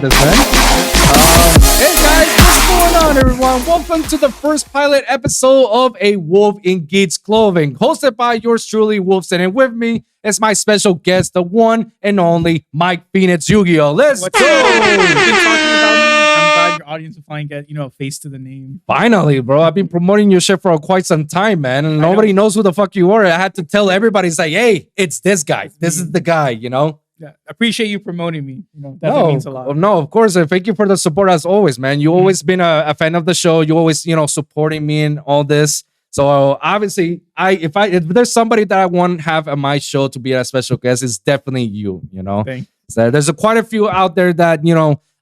with this, man. Hey guys, what's going on, everyone? Welcome to the first pilot episode of A Wolv in Geeks clothing, hosted by yours truly, Wolfson, and with me is my special guest, the one and only Mike Phoenix Yugioh. Let's What's go! You've been talking about me. I'm glad your audience will finally get, a face to the name. Finally, bro. I've been promoting your shit for quite some time, man, and nobody knows who the fuck you are. I had to tell everybody, it's like, hey, it's this guy. This is the guy, Yeah, appreciate you promoting me. That means a lot. No, of course. And thank you for the support as always, man. You always been a fan of the show. You always, supporting me in all this. So obviously, if there's somebody that I want to have on my show to be a special guest, it's definitely you. Thanks. So there's quite a few out there that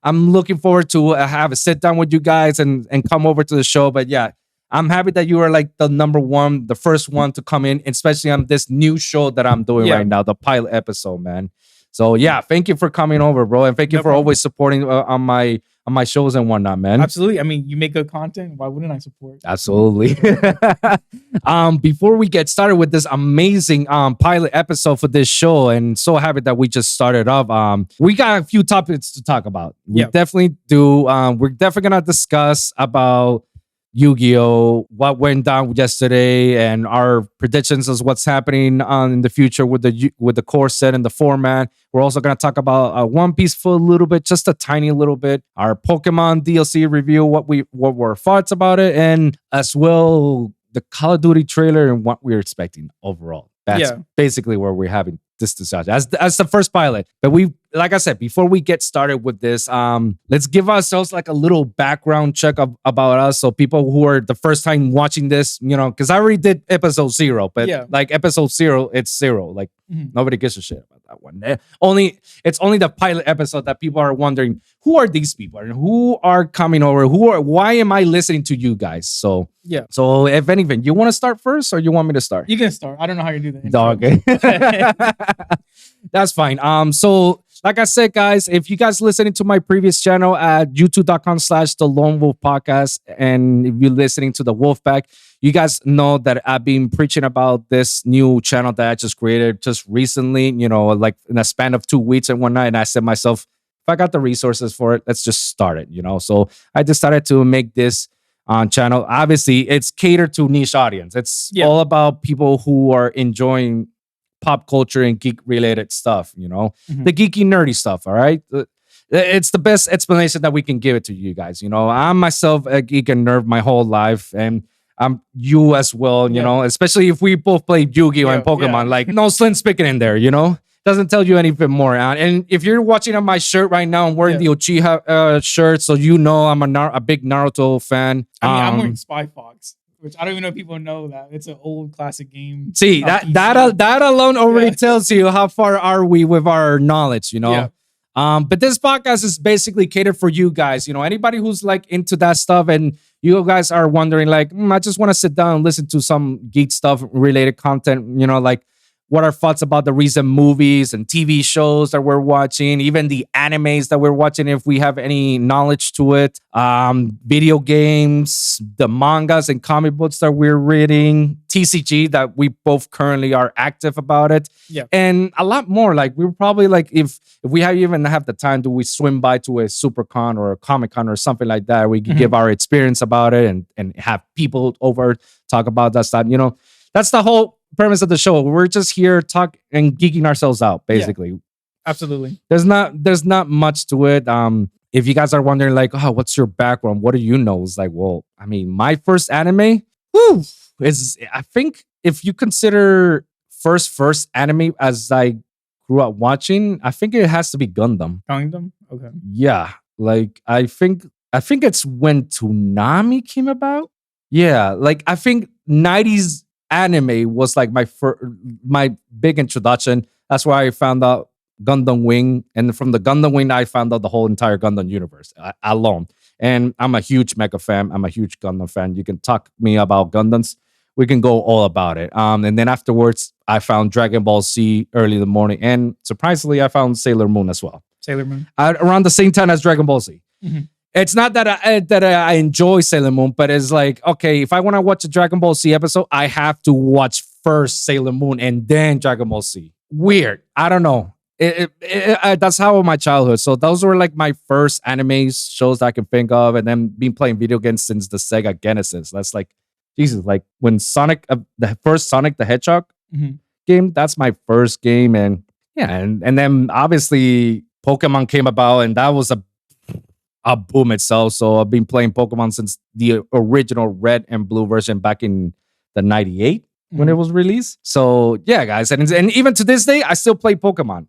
I'm looking forward to have a sit down with you guys and come over to the show. But yeah, I'm happy that you are like the first one to come in, especially on this new show that I'm doing right now, the pilot episode, man. So yeah, thank you for coming over, bro, and thank you for always supporting on my shows and whatnot, man. Absolutely. I mean, you make good content. Why wouldn't I support? Absolutely. Before we get started with this amazing pilot episode for this show, and so happy that we just started off, we got a few topics to talk about. We definitely do. We're definitely gonna discuss about Yu-Gi-Oh, what went down yesterday, and our predictions of what's happening in the future with the core set and the format. We're also going to talk about One Piece for a little bit, just a tiny little bit. Our Pokemon DLC review, what were our thoughts about it, and as well the Call of Duty trailer and what we're expecting overall. That's basically where we're having this discussion as the first pilot. But like I said, before we get started with this, let's give ourselves like a little background check about us. So people who are the first time watching this, because I already did episode 0, but like episode 0, it's 0. Like nobody gives a shit about that one. It's only the pilot episode that people are wondering, who are these people and who are coming over? Why am I listening to you guys? So yeah. So if anything, you want to start first or you want me to start? You can start. I don't know how you do that. Okay. That's fine. So like I said, guys, if you guys listening to my previous channel at youtube.com/The Lone Wolf Podcast, and if you're listening to the Wolfpack, you guys know that I've been preaching about this new channel that I just created just recently, like in a span of 2 weeks and whatnot. And I said to myself, if I got the resources for it, let's just start it, So I decided to make this channel. Obviously, it's catered to niche audience. It's all about people who are enjoying pop culture and geek related stuff, the geeky nerdy stuff. All right. It's the best explanation that we can give it to you guys. I'm myself a geek and nerd my whole life, and I'm you as well, especially if we both play Yu-Gi-Oh and Pokemon, like no slim spigot in there, doesn't tell you anything more. And if you're watching on my shirt right now, I'm wearing the Uchiha shirt, so I'm a big Naruto fan. I'm wearing Spy Fox, which I don't even know if people know that. It's an old classic game. See, that alone already tells you how far are we with our knowledge, Yeah. But this podcast is basically catered for you guys, anybody who's like into that stuff, and you guys are wondering like, I just want to sit down and listen to some geek stuff related content, like what are thoughts about the recent movies and TV shows that we're watching, even the animes that we're watching, if we have any knowledge to it, video games, the mangas and comic books that we're reading, TCG that we both currently are active about it, and a lot more. Like we're probably like, if we even have the time, do we swim by to a SuperCon or a Comic-Con or something like that, we can give our experience about it and have people over talk about that stuff. That's the whole premise of the show. We're just here talk and geeking ourselves out, basically. Absolutely. There's not much to it. If you guys are wondering like, oh, what's your background? What do you know? It's like, well, I mean, my first anime is, I think if you consider first anime as I grew up watching, I think it has to be Gundam. Gundam? Okay. Yeah. Like I think it's when Toonami came about. Yeah. Like I think 90s anime was like my big introduction. That's where I found out Gundam Wing, and from the Gundam Wing I found out the whole entire Gundam universe alone. And I'm a huge Mecha fan. I'm a huge Gundam fan. You can talk me about Gundams, we can go all about it. And then afterwards I found Dragon Ball Z early in the morning, and surprisingly I found Sailor Moon as well. Sailor Moon around the same time as Dragon Ball Z. It's not that I enjoy Sailor Moon, but it's like, okay, if I want to watch a Dragon Ball Z episode, I have to watch first Sailor Moon and then Dragon Ball Z. Weird. I don't know. that's how my childhood. So those were like my first anime shows that I can think of, and then been playing video games since the Sega Genesis. That's like Jesus, like when Sonic, the first Sonic the Hedgehog game. That's my first game, and yeah, and then obviously Pokemon came about, and that was a boom itself. So I've been playing Pokemon since the original Red and Blue version back in the '98 when it was released. So yeah, guys, and even to this day, I still play Pokemon,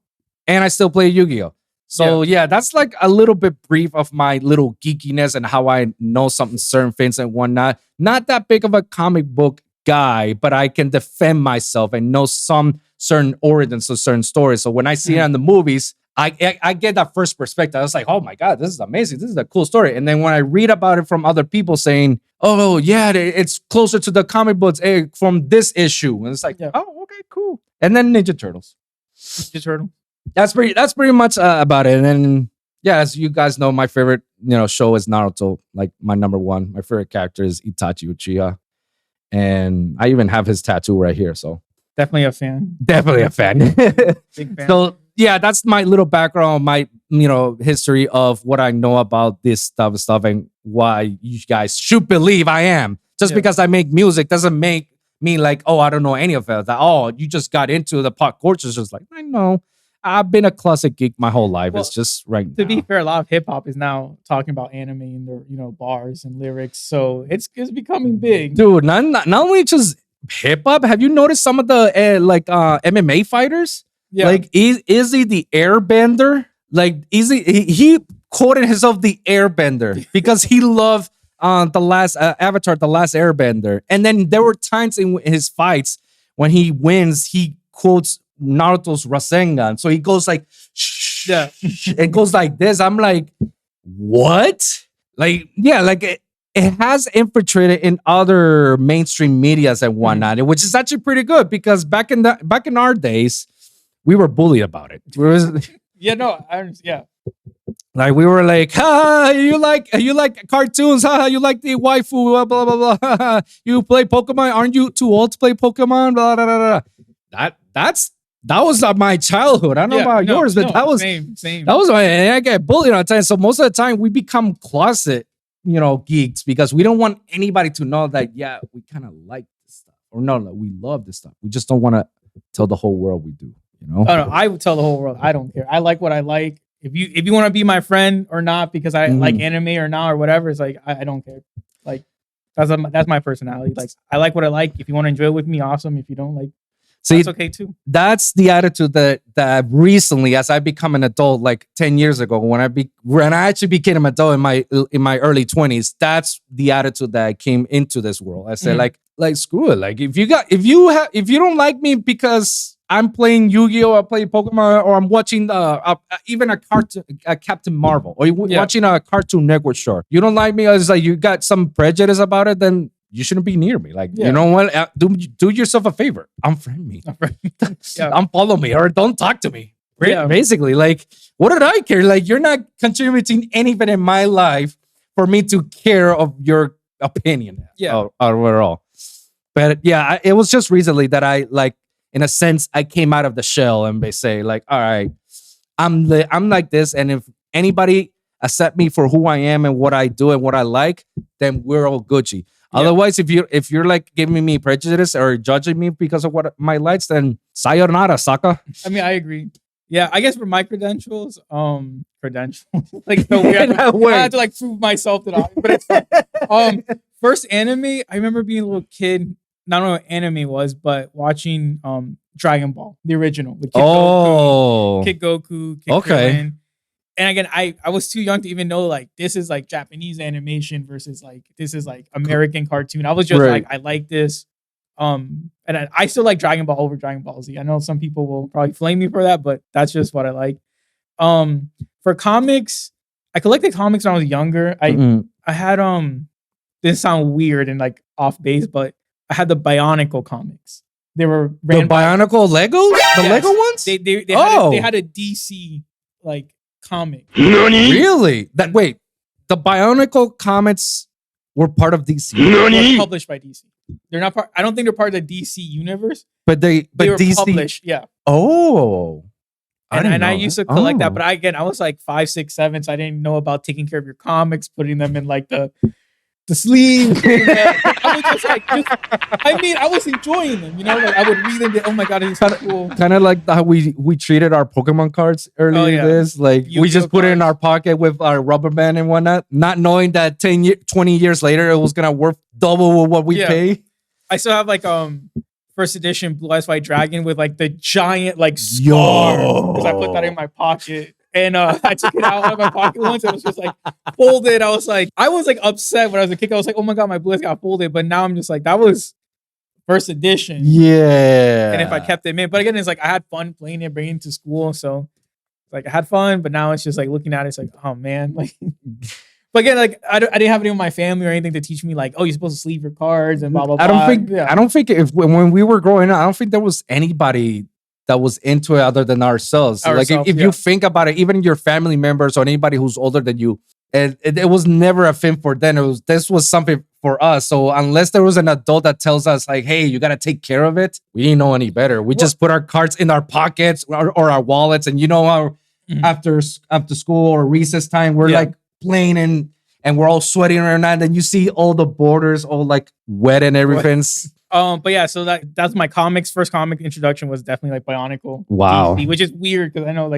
and I still play Yu-Gi-Oh. So yeah, that's like a little bit brief of my little geekiness and how I know something, certain things and whatnot. Not that big of a comic book guy, but I can defend myself and know some certain origins of certain stories. So when I see it in the movies, I get that first perspective. I was like, oh my God, this is amazing. This is a cool story. And then when I read about it from other people saying, oh yeah, it's closer to the comic books from this issue. And it's like, oh, okay, cool. And then Ninja Turtles. Ninja Turtle. That's pretty much about it. And then yeah, as you guys know, my favorite show is Naruto. Like my number one. My favorite character is Itachi Uchiha. And I even have his tattoo right here. So definitely a fan. Definitely a fan. Big fan. So yeah, that's my little background, my history of what I know about this stuff and why you guys should believe I am. Just because I make music doesn't make me like, oh, I don't know any of it. That, oh, you just got into the pop culture. It's just like, I know. I've been a classic geek my whole life. Well, it's just right now. To be fair, a lot of hip hop is now talking about anime in their bars and lyrics. So it's becoming big. Dude, not only just hip hop. Have you noticed some of the MMA fighters? Yeah. Like Izzy the Airbender? Like Izzy, he quoted himself the Airbender because he loved the last Avatar, the last Airbender. And then there were times in his fights when he wins, he quotes Naruto's Rasengan. So he goes like, it goes like this. I'm like, what? Like, yeah, like it has infiltrated in other mainstream medias and whatnot, which is actually pretty good because back in our days, we were bullied about it. Like we were like, you like cartoons, you like the waifu, blah blah blah. You play Pokemon, aren't you too old to play Pokemon? Blah blah blah blah. That was my childhood. I don't know about yours, but that was same. That was and I get bullied all the time. So most of the time we become closet, geeks because we don't want anybody to know that we kind of like this stuff or no, we love this stuff. We just don't want to tell the whole world we do. Oh no, I would tell the whole world. I don't care. I like what I like. If you want to be my friend or not because I like anime or not or whatever, it's like I don't care. Like that's my personality. Like I like what I like. If you want to enjoy it with me, awesome. If you don't, like, that's okay too. That's the attitude that recently, as I become an adult, like 10 years ago, when I actually became an adult in my early 20s, that's the attitude that I came into this world. I said like screw it. Like if you don't like me because I'm playing Yu-Gi-Oh, I play Pokemon, or I'm watching even a cartoon, a Captain Marvel, or watching a Cartoon Network show. You don't like me, it's like you got some prejudice about it, then you shouldn't be near me. Like, you know what? Do yourself a favor. Unfriend me. Unfollow me, or don't talk to me. Basically, like, what did I care? Like, you're not contributing anything in my life for me to care of your opinion. Overall. But yeah, it was just recently that I, like, in a sense, I came out of the shell and they say, like, all right, I'm like this, and if anybody accept me for who I am and what I do and what I like, then we're all Gucci. Otherwise, if you're like giving me prejudice or judging me because of what my likes, then sayonara, Saka. I mean, I agree. Yeah, I guess for my credentials, like so weird. I had to like prove myself that but it's fine. First anime, I remember being a little kid. Not know what anime was, but watching Dragon Ball, the original with Kid Goku, Kid Krillin. And again, I was too young to even know like this is like Japanese animation versus like this is like American cartoon. I was just like, I like this. And I still like Dragon Ball over Dragon Ball Z. I know some people will probably flame me for that, but that's just what I like. For comics, I collected comics when I was younger. I had this sound weird and like off base, but I had the Bionicle comics. They were the Bionicle Legos? The Lego ones? They had a DC like comic. Really? The Bionicle comics were part of DC. They were published by DC. They're not part. I don't think they're part of the DC universe. But they were DC published. Yeah. Oh. And I used to collect that, but I was like 5, 6, 7, so I didn't know about taking care of your comics, putting them in like the sleeve. I was just like, I was enjoying them, like I would read them. Oh my god, it's so cool. Kind of like how we treated our Pokemon cards earlier. Like Yu-Gi-Oh we just put it in our pocket with our rubber band and whatnot, not knowing that 20 years later it was gonna worth double what we pay. I still have like first edition Blue Eyes White Dragon with like the giant like scar because I put that in my pocket. And I took it out of my pocket once. It was just like folded. I was like upset when I was a kid. I was like, oh my god, my Blue Eyes got folded. But now I'm just like, that was first edition. Yeah. And if I kept it in, but again, it's like I had fun playing it, bringing it to school. So like I had fun, but now it's just like looking at it, it's like, oh man, like. But again, like I didn't have anyone in my family or anything to teach me like, oh, you're supposed to sleeve your cards and blah blah blah. I don't think when we were growing up, I don't think there was anybody that was into it other than ourselves. Like if you think about it, even your family members or anybody who's older than you, it was never a thing for them. This was something for us. So unless there was an adult that tells us like, hey, you got to take care of it, we didn't know any better. We just put our cards in our pockets or our wallets. And how after school or recess time, we're like playing and we're all sweating around that. And you see all the borders all like wet and everything. But yeah, so that's my first comic introduction was definitely like Bionicle. Wow. DC, which is weird because I know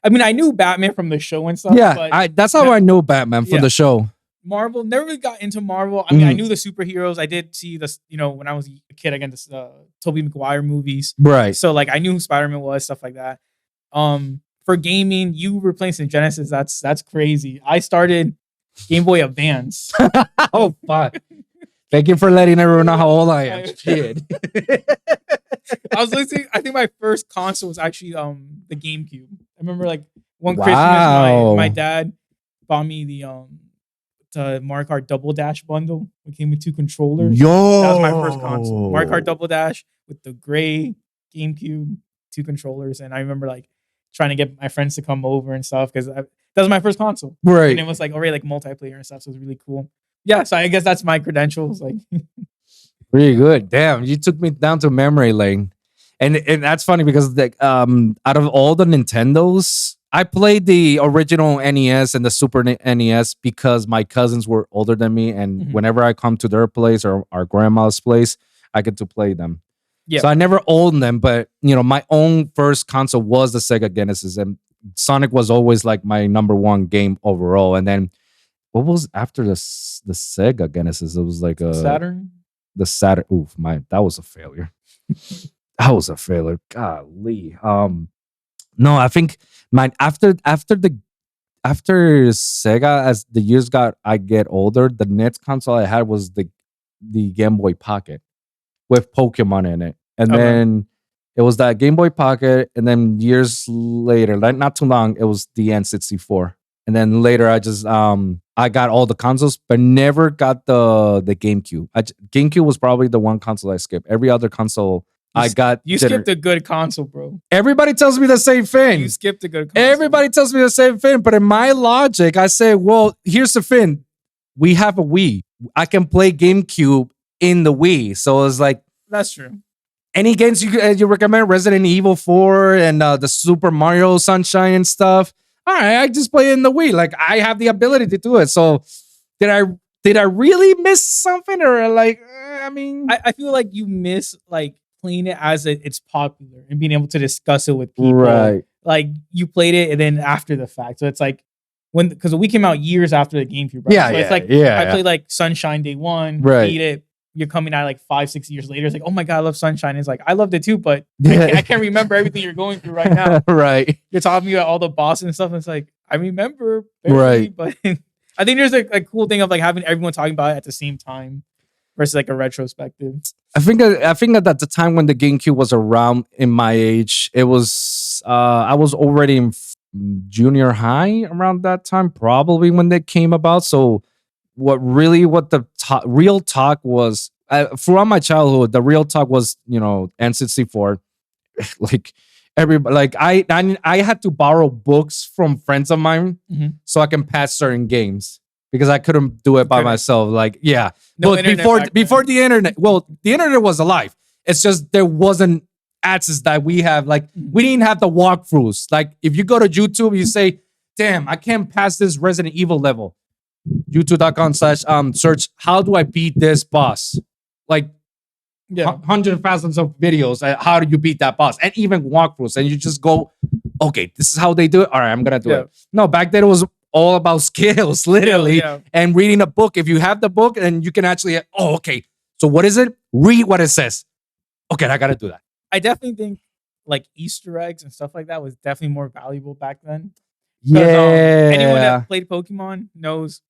I knew Batman from the show and stuff. Yeah, but that's how I know Batman from the show. Marvel, never really got into Marvel. I mean, I knew the superheroes. I did see this, when I was a kid, again, this Tobey Maguire movies. Right. So like I knew who Spider-Man was, stuff like that. For gaming, you were playing some Genesis. That's crazy. I started Game Boy Advance. Oh fuck. Thank you for letting everyone know how old I am. Shit. I was listening. I think my first console was actually the GameCube. I remember like one Christmas, my dad bought me the Mario Kart Double Dash bundle. It came with 2 controllers. Yo, that was my first console. Mario Kart Double Dash with the gray GameCube, 2 controllers, and I remember like trying to get my friends to come over and stuff because that was my first console. Right, and it was like already like multiplayer and stuff, so it was really cool. Yeah, so I guess that's my credentials. Like, pretty good. Damn, you took me down to memory lane, and that's funny because out of all the Nintendos, I played the original NES and the Super NES because my cousins were older than me, and whenever I come to their place or our grandma's place, I get to play them. Yeah. So I never owned them, but my own first console was the Sega Genesis, and Sonic was always like my number 1 game overall, and then. What was after the Sega Genesis? It was like Saturn. The Saturn. Oof, that was a failure. That was a failure. Golly. No, I think after Sega, as the years I get older, the next console I had was the Game Boy Pocket with Pokemon in it, and then it was that Game Boy Pocket, and then years later, like not too long, it was the N64. And then later, I just I got all the consoles, but never got the GameCube. GameCube was probably the one console I skipped. Every other console I got. You skipped a good console, bro. Everybody tells me the same thing. You skipped a good console. Everybody tells me the same thing. But in my logic, I say, well, here's the thing. We have a Wii. I can play GameCube in the Wii. So it's like. That's true. Any games you recommend? Resident Evil 4 and the Super Mario Sunshine and stuff. All right, I just play in the Wii. Like I have the ability to do it. So did I really miss something, or like I mean, I feel like you miss like playing it as it's popular and being able to discuss it with people. Right. Like you played it and then after the fact. So it's like because the Wii came out years after the GameCube. Right? Yeah, so it's like I played like Sunshine day 1. Right. Beat it. You're coming out like 5-6 years later. It's like, oh my god, I love Sunshine. It's like I loved it too, but I can't remember everything you're going through right now. Right. You're talking about all the bosses and stuff. And it's like I remember, barely, but I think there's a cool thing of like having everyone talking about it at the same time versus like a retrospective. I think that at the time when the GameCube was around in my age, it was I was already in junior high around that time, probably when they came about. So what the real talk was throughout my childhood, the real talk was N64. Like everybody, like I had to borrow books from friends of mine so I can pass certain games because I couldn't do it by myself. Like no, but before the internet, well, the internet was alive. It's just there wasn't access that we have. Like, we didn't have the walkthroughs. Like, if you go to YouTube, you say, damn, I can't pass this Resident Evil level. YouTube.com/search, how do I beat this boss? Like, hundreds of thousands of videos. How do you beat that boss? And even walkthroughs. And you just go, okay, this is how they do it. All right, I'm going to do it. No, back then it was all about skills, literally. And reading a book. If you have the book and you can actually, okay. So what is it? Read what it says. Okay, I got to do that. I definitely think like Easter eggs and stuff like that was definitely more valuable back then. Yeah. Anyone that played Pokemon knows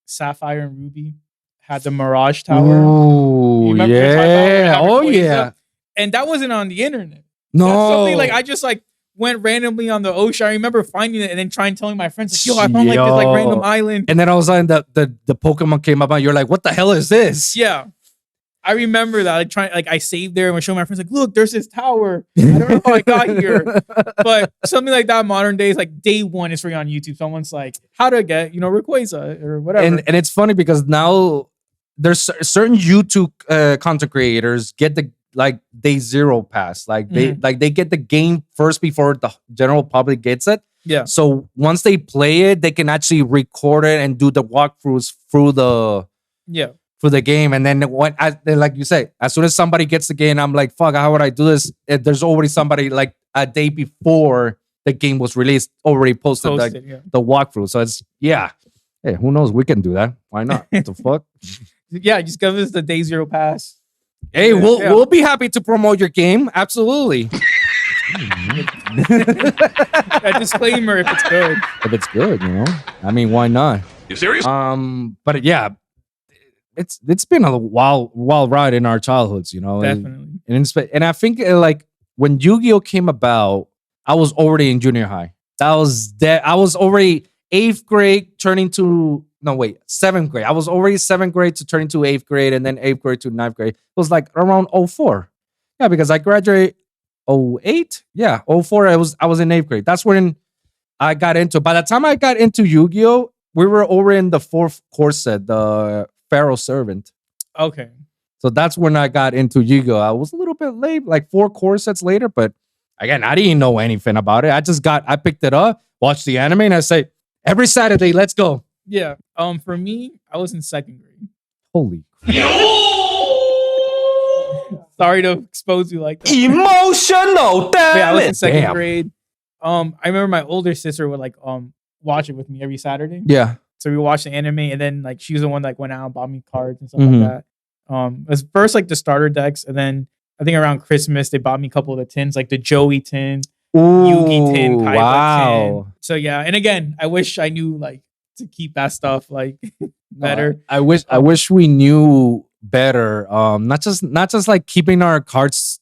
Sapphire and Ruby had the Mirage Tower. Ooh, yeah. Oh, yeah. And that wasn't on the internet. No. That's something like I just like went randomly on the ocean. I remember finding it and then telling my friends, like, yo, I found like this like random island. And then all of a sudden the Pokemon came up and you're like, what the hell is this? Yeah. I remember that. I saved there and was showing my friends, like, look, there's this tower. I don't know how I got here. But something like that modern days, like day one is free on YouTube. Someone's like, how to get, Rayquaza or whatever. And it's funny because now there's certain YouTube content creators get the like day zero pass. Like they get the game first before the general public gets it. Yeah. So once they play it, they can actually record it and do the walkthroughs through the game. And then like you say, as soon as somebody gets the game, I'm like, fuck, how would I do this? There's already somebody like a day before the game was released already posted the walkthrough. So it's, hey, who knows? We can do that. Why not? What the fuck? Yeah, just give us the day zero pass. Hey, we'll be happy to promote your game. Absolutely. A disclaimer if it's good. If it's good, I mean, why not? You serious? But yeah, it's been a wild ride in our childhoods, Definitely. And I think like when Yu-Gi-Oh came about, I was already in junior high. I was already 8th grade turning to 7th grade. I was already 7th grade to turning to 8th grade, and then 8th grade to 9th grade. It was like around 04. Yeah, because I graduated 08. Yeah, 04. I was in 8th grade. That's when I got into. By the time I got into Yu-Gi-Oh, we were over in the 4th course set, the Pharaoh Servant. Okay. So that's when I got into Yu-Gi-Oh. I was a little bit late, like 4 core sets later, but again, I didn't know anything about it. I picked it up, watched the anime, and I say, every Saturday, let's go. Yeah. For me, I was in 2nd grade. Holy crap. Sorry to expose you like that. Emotional, damn I was in 2nd grade. I remember my older sister would like watch it with me every Saturday. Yeah. So we watched the anime, and then like she was the one that went out and bought me cards and stuff like that. It was first like the starter decks, and then I think around Christmas they bought me a couple of the tins, like the Joey tin, Yugi tin, Kaiba tin. So yeah, and again, I wish I knew like to keep that stuff like better. I wish we knew better. Not just like keeping our cards,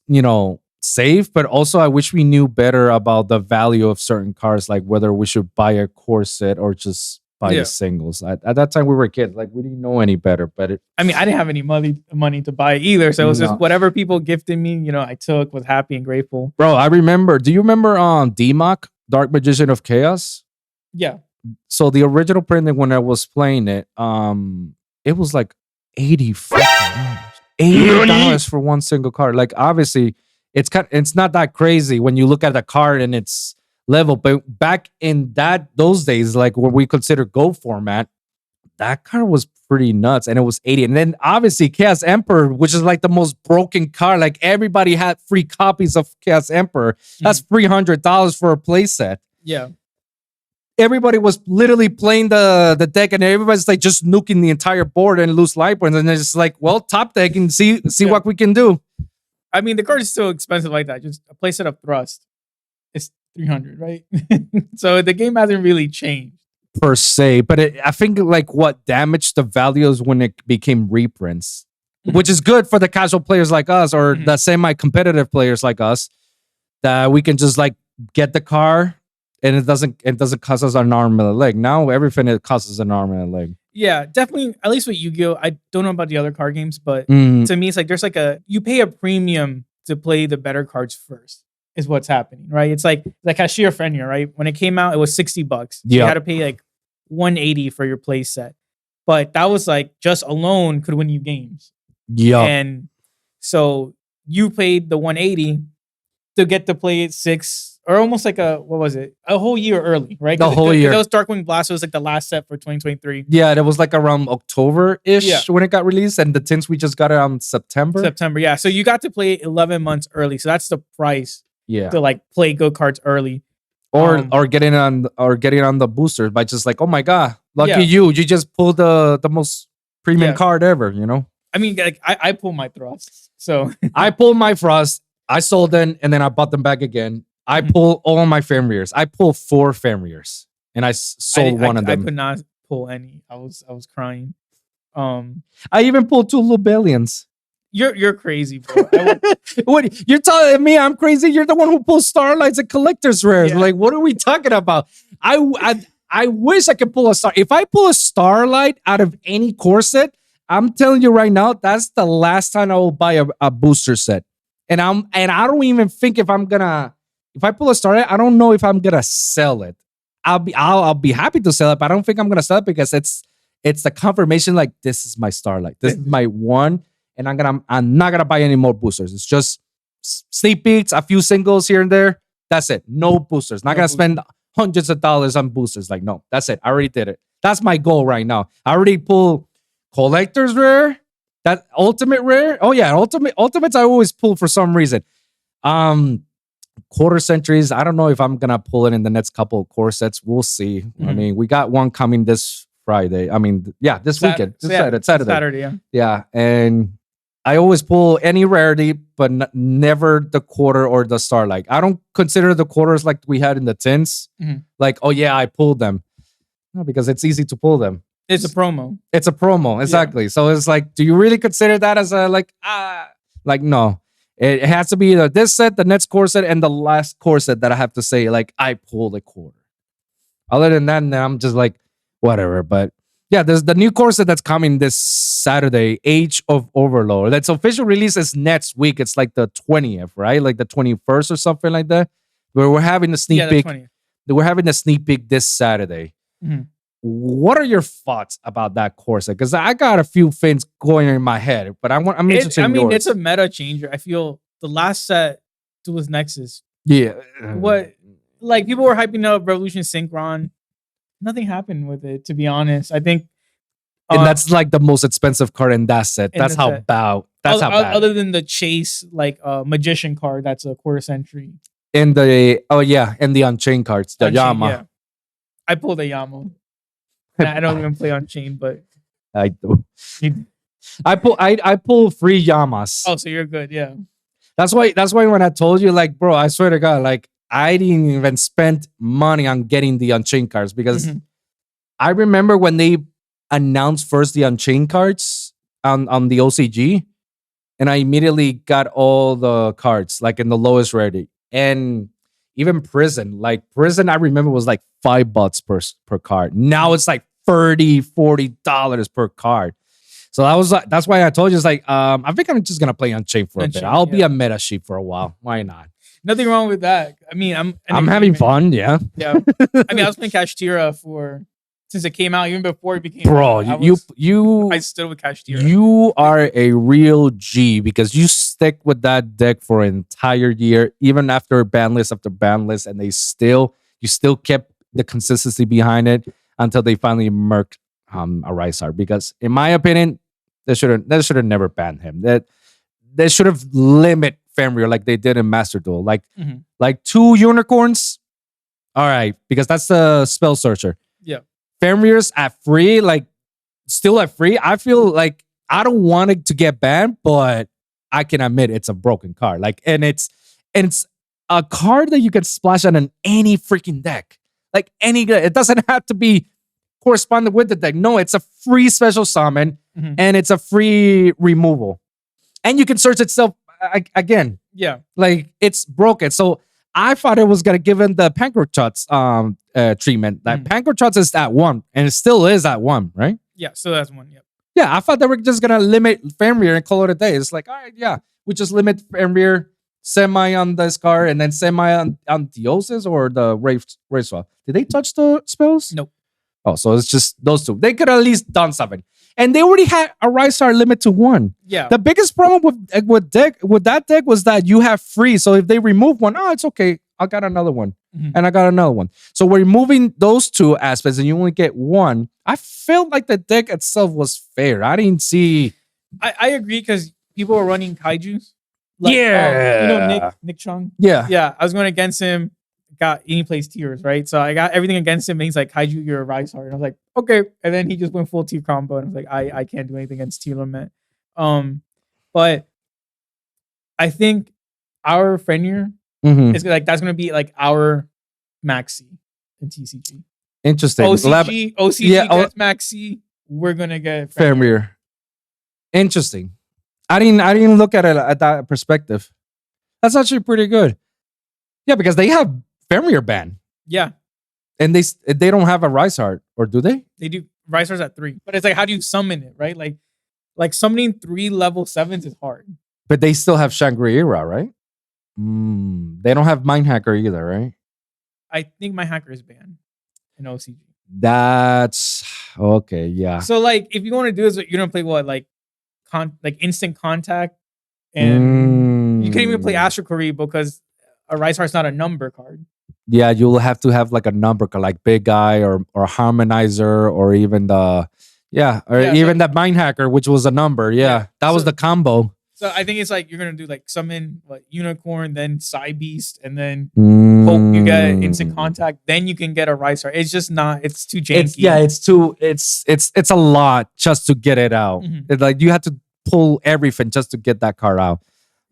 safe, but also I wish we knew better about the value of certain cards, like whether we should buy a core set or just buy the singles. At that time we were kids, like we didn't know any better. But I mean, I didn't have any money to buy either, so it was just whatever people gifted me. I took, was happy and grateful. Bro, I remember. Do you remember DMAC, Dark Magician of Chaos? Yeah. So the original printing when I was playing it, it was like $80 for one single card. Like obviously, it's not that crazy when you look at the card and it's level, but back in those days, like what we consider Gold format, that card was pretty nuts, and it was 80. And then obviously Chaos Emperor, which is like the most broken card. Like everybody had free copies of Chaos Emperor. That's $300 for a playset. Yeah. Everybody was literally playing the deck, and everybody's like just nuking the entire board and lose life points. And it's just like, well, top deck and see what we can do. I mean, the card is still expensive like that. Just a playset of Thrust, it's $300, right? So the game hasn't really changed per se, but I think like what damaged the value is when it became reprints, which is good for the casual players like us or the semi-competitive players like us, that we can just like get the car. And it doesn't cost us an arm and a leg. Now everything it costs us an arm and a leg. Yeah, definitely. At least with Yu-Gi-Oh, I don't know about the other card games, but to me, it's like there's like you pay a premium to play the better cards first. Is what's happening, right? It's like Cashier Fenrir, right? When it came out, it was $60. You had to pay like $180 for your play set, but that was like just alone could win you games. Yeah, and so you paid the $180. to get to play it 6 or almost like a whole year early, right? The whole year. That was Darkwing Blast. It was like the last set for 2023. Yeah, that was like around October-ish when it got released, and the tints we just got it on September. Yeah. So you got to play it 11 months early. So that's the price. Yeah. To like play good cards early. Or getting on the boosters by just like, oh my god, lucky you just pulled the most premium card ever, you know? I mean, like I pull my thrusts. So I pulled my frost, I sold them, and then I bought them back again. I pulled all my Fenrir's. I pulled 4 Fenrir's, and I sold one of them. I could not pull any. I was crying. I even pulled 2 Lubellians. You're crazy, bro. What you're telling me I'm crazy? You're the one who pulls Starlights and collector's rares. Yeah. Like, what are we talking about? I wish I could pull a star. If I pull a Starlight out of any core set, I'm telling you right now, that's the last time I will buy a booster set. And I don't even think if I pull a Starlight, I don't know if I'm gonna sell it. I'll be happy to sell it, but I don't think I'm gonna sell it because it's the confirmation. Like, this is my Starlight. This is my one. And I'm not gonna buy any more boosters. It's just sneak peeks, a few singles here and there. That's it. No boosters. Not gonna spend hundreds of dollars on boosters. Like, no, that's it. I already did it. That's my goal right now. I already pulled collector's rare, that ultimate rare. Oh yeah, ultimates I always pull for some reason. Quarter centuries. I don't know if I'm gonna pull it in the next couple of core sets. We'll see. I mean, we got one coming this Friday. I mean, yeah, this weekend. Saturday. Yeah, and I always pull any rarity, but never the quarter or the Starlight. I don't consider the quarters like we had in the tints. Like, oh yeah, I pulled them. No, because it's easy to pull them. It's a promo. It's a promo, exactly. Yeah. So it's like, do you really consider that as a like no? It has to be either this set, the next core set, and the last core set that I have to say like I pulled a quarter. Other than that, I'm just like whatever. But yeah, there's the new core set that's coming this Saturday, Age of Overlord. That's official release is next week. It's like the 20th, right? Like the 21st or something like that. Where we're having a sneak peek. We're having a sneak peek this Saturday. What are your thoughts about that core set? Because I got a few things going in my head, but I'm interested in yours. It's a meta changer. I feel the last set was Nexus. Yeah. What like people were hyping up Revolution Synchron. Nothing happened with it, to be honest. I think, and that's like the most expensive card in that set. That's how bad. That's how bad. Other than the Chase, like Magician card, that's a quarter century. And the Unchained cards, the Yama. Yeah. I pulled a Yama. I don't even play Unchained, but I do. I pull 3 Yamas. Oh, so you're good, yeah. That's why when I told you, like, bro, I swear to God, like, I didn't even spend money on getting the Unchained cards because I remember when they announced first the Unchained cards on the OCG, and I immediately got all the cards like in the lowest rarity. And even Prison, I remember was like $5 per card. Now it's like $30-$40 per card. So that's why I told you, it's like I think I'm just gonna play Unchained for a bit. I'll be a meta sheep for a while. Why not? Nothing wrong with that. I mean, I'm having fun. Yeah. Yeah. I mean, I was playing Kashtira since it came out, even before it became. Bro, I stood with Kashtira. You are a real G because you stick with that deck for an entire year, even after ban list after ban list, and you still kept the consistency behind it until they finally murked a Rysar. Because in my opinion, they should have never banned him. They should have limited Fenrir like they did in Master Duel. Like 2 unicorns. All right, because that's the spell searcher. Yeah. Fenrir's at free, like still at free. I feel like I don't want it to get banned, but I can admit it's a broken card. Like, and it's a card that you can splash on any freaking deck. Like it doesn't have to be corresponding with the deck. No, it's a free special summon and it's a free removal. And you can search itself again. Yeah. Like it's broken. So I thought it was gonna give him the Pancrochots treatment. Like Pancrochots is at 1, and it still is at 1, right? Yeah, so that's 1. Yep. Yeah, I thought they were just gonna limit Fenrir and call it a day. It's like, all right, yeah, we just limit Fenrir semi on this card and then semi on Theosis or the Wraith Swap. Did they touch the spells? Nope. Oh, so it's just those two. They could at least done something. And they already had a Rysar limit to 1. Yeah. The biggest problem with that deck was that you have free. So if they remove one, oh, it's okay. I got another one. And I got another one. So we're removing those 2 aspects and you only get 1. I felt like the deck itself was fair. I didn't see. I agree because people were running kaijus. Nick Chung. Yeah. I was going against him. And he plays tiers, right? So I got everything against him. And he's like, kaiju, you're a Rysar. And I was like, okay. And then he just went full tier combo. And I was like, I can't do anything against tier limit. But I think our Fenrir is like that's going to be like our Maxi in TCG. Interesting. OCG gets Maxi. We're going to get Fenrir. Interesting. I didn't look at it at that perspective. That's actually pretty good. Yeah, because they have Fenrir ban. Yeah. And they don't have a Rysar, or do they? They do. Rysar's at 3. But it's like, how do you summon it, right? Like summoning 3 level 7s is hard. But they still have Shangri-La, right? They don't have Mind Hacker either, right? I think my hacker is banned in OCG. That's okay, yeah. So like if you want to do this, you're gonna play what, like instant contact, and you can't even play Astro Curry because a Rysar's not a number card. Yeah, you'll have to have like a number card, like Big Guy or Harmonizer, or even that Mind Hacker, which was a number. Yeah. That was the combo. So I think it's like you're gonna do like summon Unicorn, then Psy Beast, and then hope you get instant contact. Then you can get a Rysar. It's just not. It's too janky. It's a lot just to get it out. It's like you have to pull everything just to get that card out.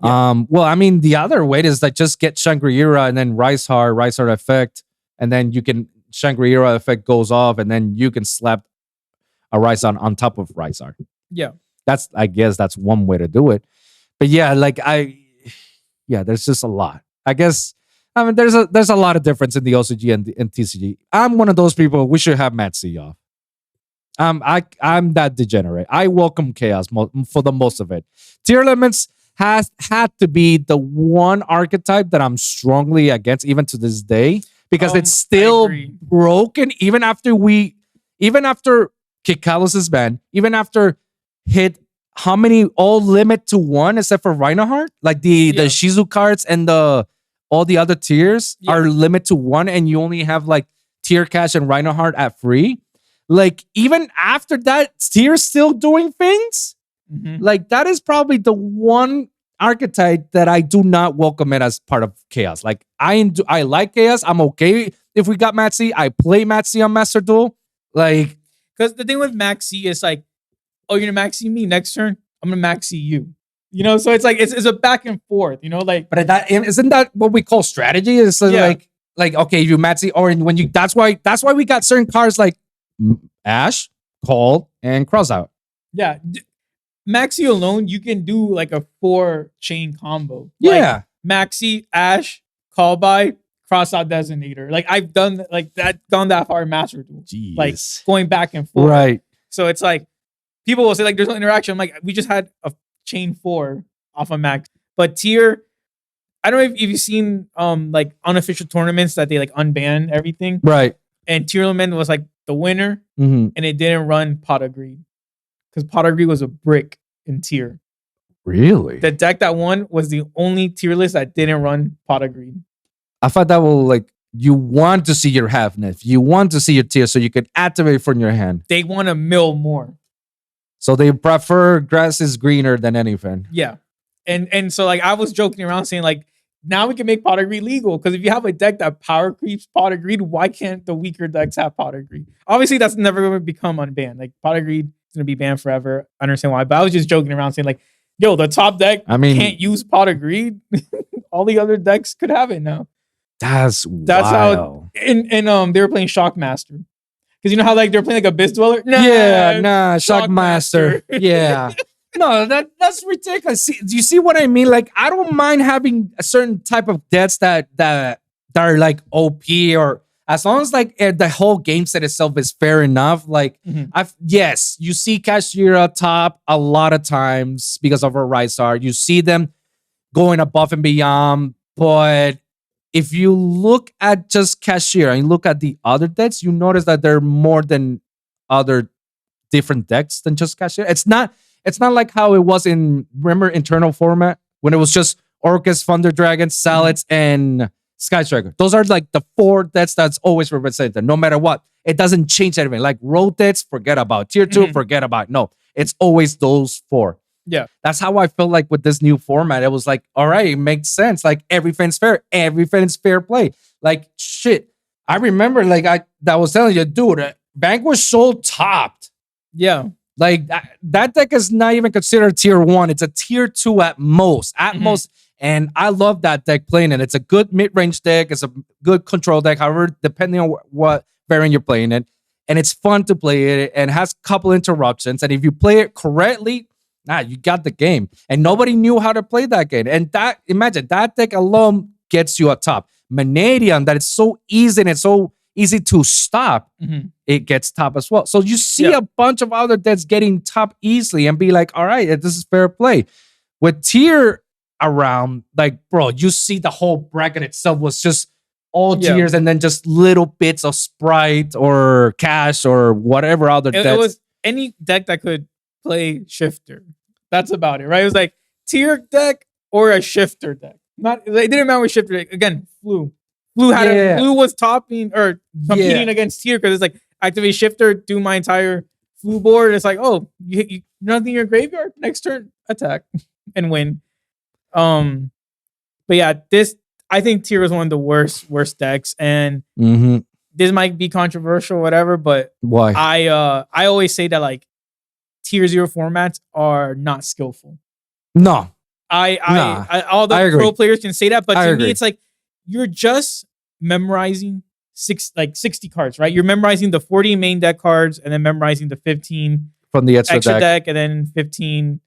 Yeah. Well, I mean, the other way is like just get Shangri-La and then Rysar effect, and then you can Shangri-La effect goes off, and then you can slap a Rysar on top of Rysar. Yeah. I guess that's one way to do it. But yeah, there's just a lot. I guess there's a lot of difference in the OCG and TCG. I'm one of those people. We should have Matt C off. I'm that degenerate. I welcome chaos for the most of it. Tier limits has had to be the one archetype that I'm strongly against, even to this day, because it's still broken. Even after Kikalos is banned, even after hit how many all limit to 1 except for Reinhardt, like the Shizu cards and all the other tiers are limit to 1, and you only have like tier cash and Reinhardt at free. Like even after that, tier's still doing things. Like that is probably the one archetype that I do not welcome it as part of chaos. Like I like chaos. I'm okay if we got Maxi. I play Maxi on Master Duel. Like, because the thing with Maxi is like, oh, you're gonna Maxi me next turn, I'm gonna Maxi you. You know, so it's like it's a back and forth. You know, like, but isn't that what we call strategy? It's like okay, you Maxi, or when you that's why we got certain cards like Ash, Call, and Crossout. Yeah. Maxi alone, you can do like a 4-chain combo. Yeah. Like Maxi, Ash, Call by, Crossout Designator. Like I've done like that, gone that far in Master Duel. Jeez. Like going back and forth. Right. So it's like people will say like there's no interaction. I'm like, we just had a chain 4 off of Max. But tier, I don't know if you've seen like unofficial tournaments that they like unban everything. Right. And tier element was like the winner, and it didn't run Pot of Greed. Because Pot of Greed was a brick in tier. Really? The deck that won was the only tier list that didn't run Pot of Greed. I thought that will like you want to see your half-nif. You want to see your tier so you can activate from your hand. They want to mill more. So they prefer grass is greener than anything. Yeah. And so like I was joking around saying like now we can make Pot of Greed legal, because if you have a deck that power creeps Pot of Greed, why can't the weaker decks have Pot of Greed? Obviously that's never going to become unbanned. Like Pot of Greed is going to be banned forever. I understand why, but I was just joking around saying like, yo, the top deck can't use Pot of Greed. All the other decks could have it now. That's wild. How and they were playing Shockmaster. Because you know how like they're playing like Abyss Dweller? Shockmaster. Yeah. No, that's ridiculous. Do you see what I mean? Like, I don't mind having a certain type of decks that are like OP, or as long as like the whole game set itself is fair enough. Like, yes, you see Kashira top a lot of times because of her Rysar. You see them going above and beyond, but if you look at just Cashier and you look at the other decks, you notice that there are more than other different decks than just Cashier. It's not like how it was in, remember, internal format when it was just Orcus, Thunder Dragon, Salads, and Sky Striker. Those are like the 4 decks that's always represented, no matter what. It doesn't change anything. Like road decks, forget about. Tier 2, forget about. No, it's always those 4. Yeah. That's how I felt like with this new format. It was like, all right, it makes sense. Like everything's fair. Everything's fair play. Like shit. I remember that was telling you, dude, Bank was so topped. Yeah. Like that deck is not even considered tier 1. It's a tier 2 at most. At most. And I love that deck playing it. It's a good mid-range deck. It's a good control deck. However, depending on what variant you're playing it. And it's fun to play it and has a couple interruptions. And if you play it correctly, you got the game. And nobody knew how to play that game. And imagine that deck alone gets you up top. Manadian, that it's so easy and it's so easy to stop, it gets top as well. So you see a bunch of other decks getting top easily and be like, all right, this is fair play. With tier around, like, bro, you see the whole bracket itself was just all tiers and then just little bits of Sprite or Cash or whatever other decks. It was any deck that could play Shifter. That's about it, right? It was like tier deck or a Shifter deck. It didn't matter what Shifter deck. Again, Flu was topping or competing against tier because it's like activate Shifter, do my entire Flu board. It's like, oh, you nothing in your graveyard. Next turn, attack and win. But yeah, I think tier is one of the worst decks, and this might be controversial, whatever. But why? I always say that like tier 0 formats are not skillful. No, all the pro players can say that, but to me, it's like you're just memorizing 60 cards, right? You're memorizing the 40 main deck cards, and then memorizing the 15 from the extra deck, and then 15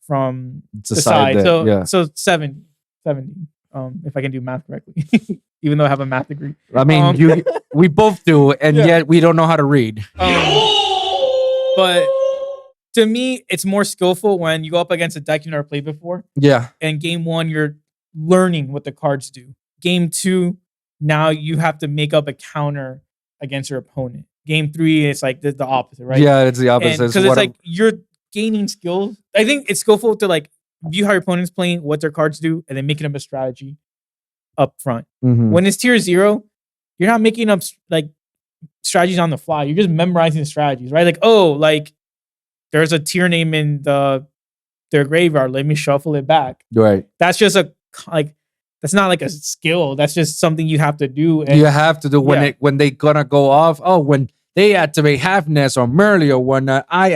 from the side. So 70. If I can do math correctly, even though I have a math degree. I mean, we both do, and yet we don't know how to read. But to me, it's more skillful when you go up against a deck you never played before. Yeah. And game 1, you're learning what the cards do. Game 2, now you have to make up a counter against your opponent. Game 3, it's like the opposite, right? Yeah, it's the opposite. Because it's like you're gaining skills. I think it's skillful to like view how your opponent's playing, what their cards do, and then making up a strategy up front. When it's tier 0, you're not making up like strategies on the fly. You're just memorizing the strategies, right? Like, oh, like there's a tier name in their graveyard. Let me shuffle it back. Right. That's just that's not like a skill. That's just something you have to do. And you have to do when they gonna go off. Oh, when they activate Halfness or Merly or whatnot, I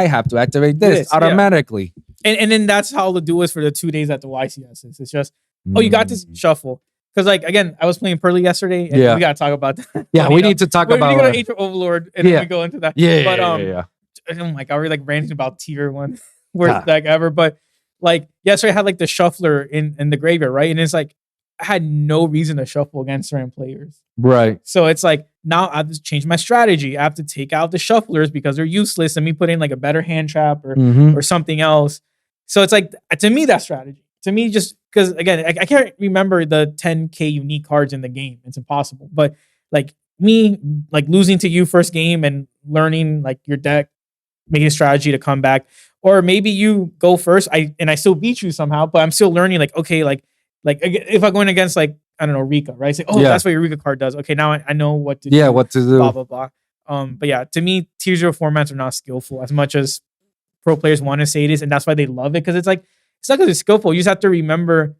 have to activate this automatically. And then that's how the do is for the 2 days at the YCS. It's just, you got this shuffle. Because like again, I was playing Pearly yesterday, and we gotta talk about that. Yeah, we need to talk about. We go to Age of Overlord, and then we go into that. Yeah. Oh my god, we're like ranting about tier 1 worst deck ever. But like yesterday, I had like the shuffler in the graveyard, right? And it's like I had no reason to shuffle against certain players. Right. So it's like now I have to change my strategy. I have to take out the shufflers because they're useless, and me put in like a better hand trap or something else. So it's like, to me, that's strategy. To me, just because again, I can't remember the 10K unique cards in the game. It's impossible. But like me, like losing to you first game and learning like your deck, making a strategy to come back, or maybe you go first, I still beat you somehow, but I'm still learning. Like okay, like if I'm going against like I don't know Rika, right? It's like that's what your Rika card does. Okay, now I know what to do. Yeah, what to do. Blah blah blah. But yeah, to me, tier 0 formats are not skillful as much as pro players want to say it is, and that's why they love it, because it's like it's not because it's skillful. You just have to remember,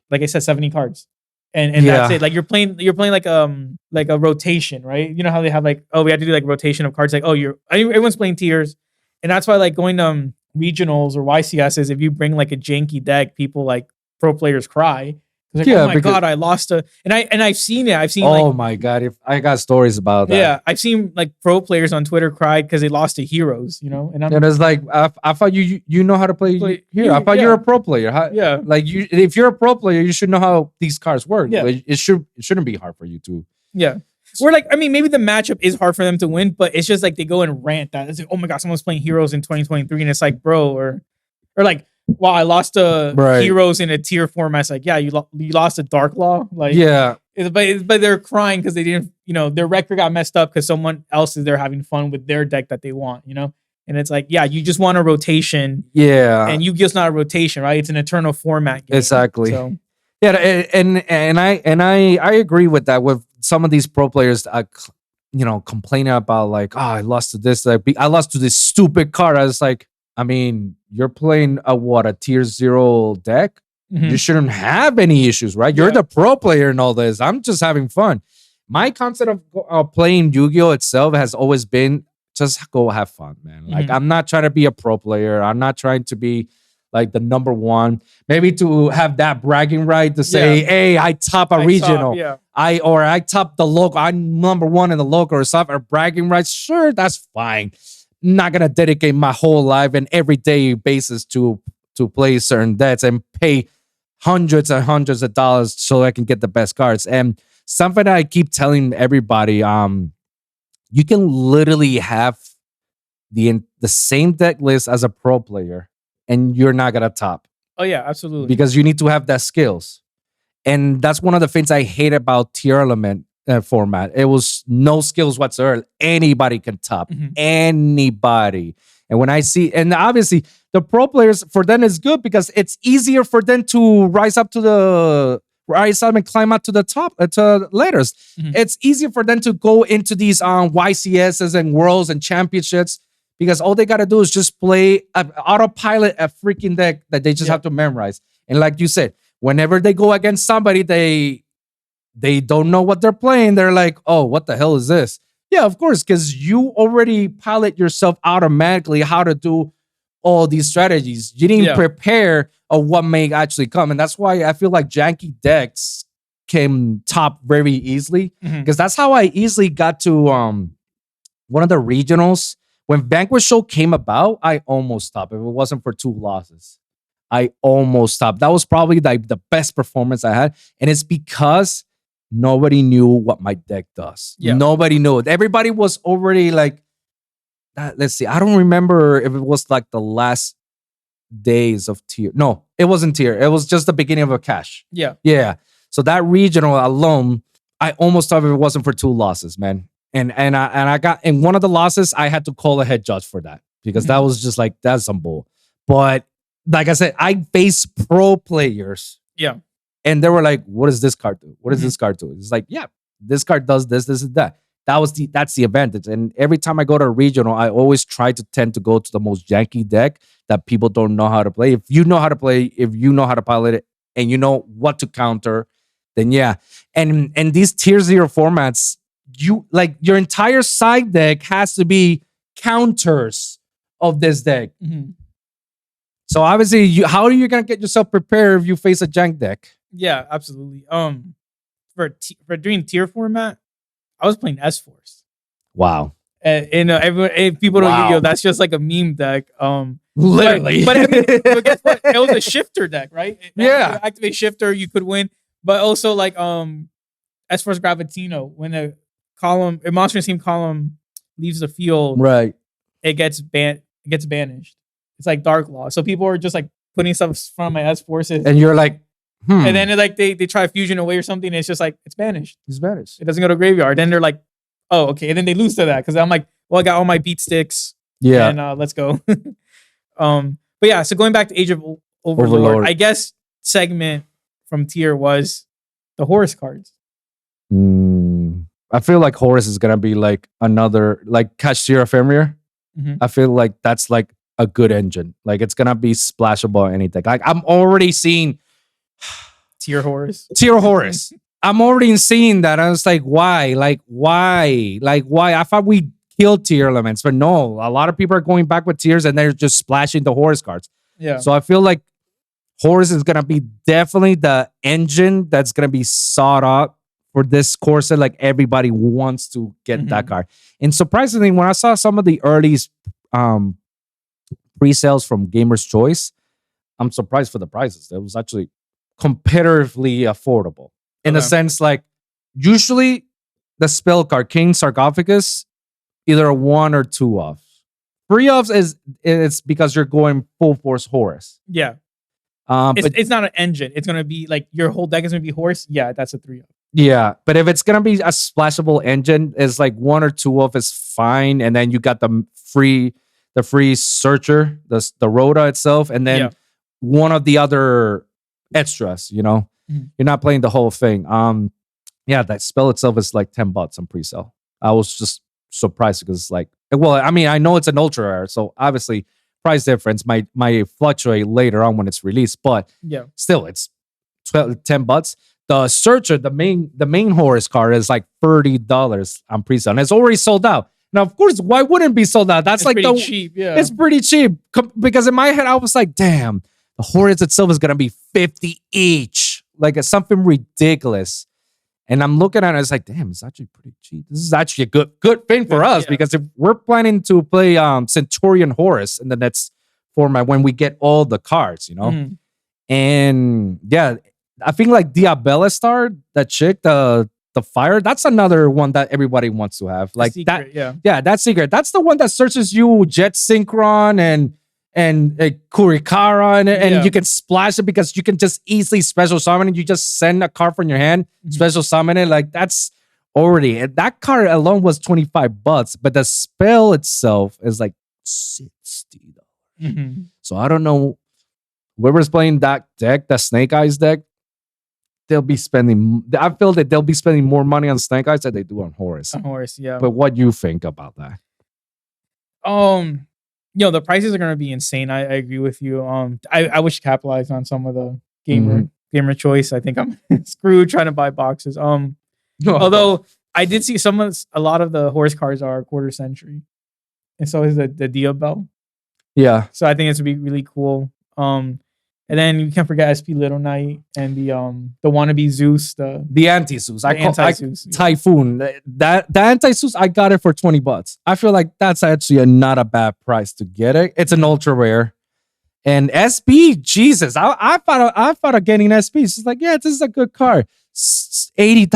like I said, 70 cards, and that's it. Like you're playing like a rotation, right? You know how they have like we have to do like rotation of cards. Like everyone's playing tiers, and that's why like going to regionals or YCSs, if you bring like a janky deck, people like pro players cry. Like, oh my god, I lost and I've seen it. I've seen my god, if I got stories about that. Yeah, I've seen like pro players on Twitter cried because they lost to heroes, you know. And it's like I thought you know how to play hero. I thought you're a pro player. Like if you're a pro player, you should know how these cards work. Yeah, like, it shouldn't be hard for you to. Yeah, we're like, I mean, maybe the matchup is hard for them to win, but it's just like they go and rant that it's like, oh my god, someone's playing heroes in 2023, and it's like, bro, or like well, I lost Right. heroes in a tier format. It's like, yeah, you lost a Dark Law. Like, Yeah. But they're crying because they didn't, their record got messed up because someone else is there having fun with their deck that they want, And it's like, yeah, you just want a rotation. Yeah. And Yu-Gi-Oh's not a rotation, right? It's an eternal format game. Exactly. So. Yeah, and I agree with that. With some of these pro players, complaining about like, oh, I lost to this, I lost to this stupid card. I was like, I mean, you're playing a tier 0 deck. Mm-hmm. You shouldn't have any issues, right? You're the pro player in all this. I'm just having fun. My concept of playing Yu-Gi-Oh itself has always been just go have fun, man. Like, I'm not trying to be a pro player. I'm not trying to be like the number one. Maybe to have that bragging right to say, hey, I top a regional. I top the local. I'm number one in the local or something. Or bragging rights. Sure, that's fine. I'm not gonna dedicate my whole life and everyday basis to play certain decks and pay hundreds and hundreds of dollars so I can get the best cards. And something that I keep telling everybody, you can literally have the same deck list as a pro player and you're not gonna top. Oh yeah, absolutely. Because you need to have that skills. And that's one of the things I hate about tier element format. It was no skills whatsoever. Anybody can top. Anybody. And when I see, and obviously the pro players, for them is good because it's easier for them to rise up and climb up to the top, to ladders. It's easier for them to go into these YCSs and worlds and championships because all they got to do is just play autopilot a freaking deck that they just have to memorize. And like you said, whenever they go against somebody, they don't know what they're playing. They're like, oh, what the hell is this? Yeah, of course, because you already pilot yourself automatically how to do all these strategies. You didn't prepare of what may actually come. And that's why I feel like janky decks came top very easily. Because that's how I easily got to one of the regionals. When Vanquish Show came about, I almost topped. If it wasn't for 2 losses, I almost topped. That was probably like the best performance I had. And it's because nobody knew what my deck does. Nobody knew it. Everybody was already like, let's see. I don't remember if it was like the last days of tier. No, it wasn't tier. It was just the beginning of a cash. Yeah. So that regional alone, I almost thought if it wasn't for 2 losses, man. And I got in one of the losses, I had to call a head judge for that because that was just like, that's some bull. But like I said, I faced pro players. And they were like, what does this card do? What does this card do? It's like, yeah, this card does this, this, and that. That's the advantage. And every time I go to a regional, I always try to tend to go to the most janky deck that people don't know how to play. If you know how to play, if you know how to pilot it, and you know what to counter, then yeah. And these tier 0 formats, you like your entire side deck has to be counters of this deck. So obviously, how are you gonna get yourself prepared if you face a jank deck? Yeah, absolutely. For doing tier format, I was playing S-Force. Wow. And people don't Yu-Gi-Oh! That's just like a meme deck. Literally. But I mean, guess what? It was a shifter deck, right? You activate shifter, you could win. But also like S-Force Gravitino, when a monster team column leaves the field, right? It gets banished. It's like Dark Law. So people are just like putting stuff from my S-Forces. And you're like, And then like they try fusion away or something. And it's just like, it's banished. It's banished. It doesn't go to graveyard. Then they're like, oh, okay. And then they lose to that. Because I'm like, well, I got all my beat sticks. Yeah. And let's go. But yeah, so going back to Age of Overlord, I guess segment from tier was the Horus cards. I feel like Horus is gonna be like another like Cashier Ephemeria. I feel like that's like a good engine. Like it's gonna be splashable or anything. Like I'm already seeing tier Horus. I'm already seeing that. I was like, why? Like why? I thought we killed tier elements, but no. A lot of people are going back with tiers and they're just splashing the Horus cards. Yeah. So I feel like Horus is gonna be definitely the engine that's gonna be sought out for this course. Like everybody wants to get that card. And surprisingly, when I saw some of the early pre-sales from Gamer's Choice, I'm surprised for the prices. It was actually comparatively affordable in a sense. Like usually the spell card King Sarcophagus, either a 1 or 2 off free offs it's because you're going full force Horus. Yeah. But It's not an engine. It's gonna be like your whole deck is gonna be horse. Yeah, that's a 3-off. yeah, but if it's gonna be a splashable engine, it's like 1 or 2 off is fine, and then you got the free searcher, the Rhoda itself, and then one of the other extras. You're not playing the whole thing. Yeah, that spell itself is like $10 on pre-sale. I was just surprised because it's like, well, I mean, I know it's an ultra rare, so obviously price difference might fluctuate later on when it's released, but still, it's $10. The searcher, the main Horus card is like $30 on pre-sale, and it's already sold out. Now, of course, why wouldn't it be sold out? That's like pretty cheap. Yeah, it's pretty cheap because in my head I was like, damn, the Horus itself is gonna be $50 each, like it's something ridiculous. And I'm looking at it, it's like, damn, it's actually pretty cheap. This is actually a good thing for us because if we're planning to play Centurion Horus in the next format when we get all the cards, and yeah, I think like Diabella Star, that chick, the fire, that's another one that everybody wants to have. Like secret, that, yeah, that's secret. That's the one that searches you Jet Synchron and Kurikara and you can splash it because you can just easily special summon it. You just send a card from your hand, special summon it. Like that's already, that card alone was $25, but the spell itself is like $60. So I don't know, whoever's playing that deck, the Snake Eyes deck, they'll be spending, I feel that they'll be spending more money on Snake Eyes than they do on Horus. Yeah. But what do you think about that? The prices are gonna be insane. I agree with you. I wish to capitalize on some of the gamer choice. I think I'm screwed trying to buy boxes. Although I did see a lot of the Horus cards are quarter century, and so is the Diabell. Yeah. So I think it's gonna be really cool. And then you can't forget SP Little Knight and the wannabe Zeus, the anti-Zeus. Anti-Zeus. Typhoon. The anti-Zeus, I got it for $20. I feel like that's actually not a bad price to get it. It's an ultra rare. And SP, Jesus, I thought of getting SP. It's like, yeah, this is a good card. $80.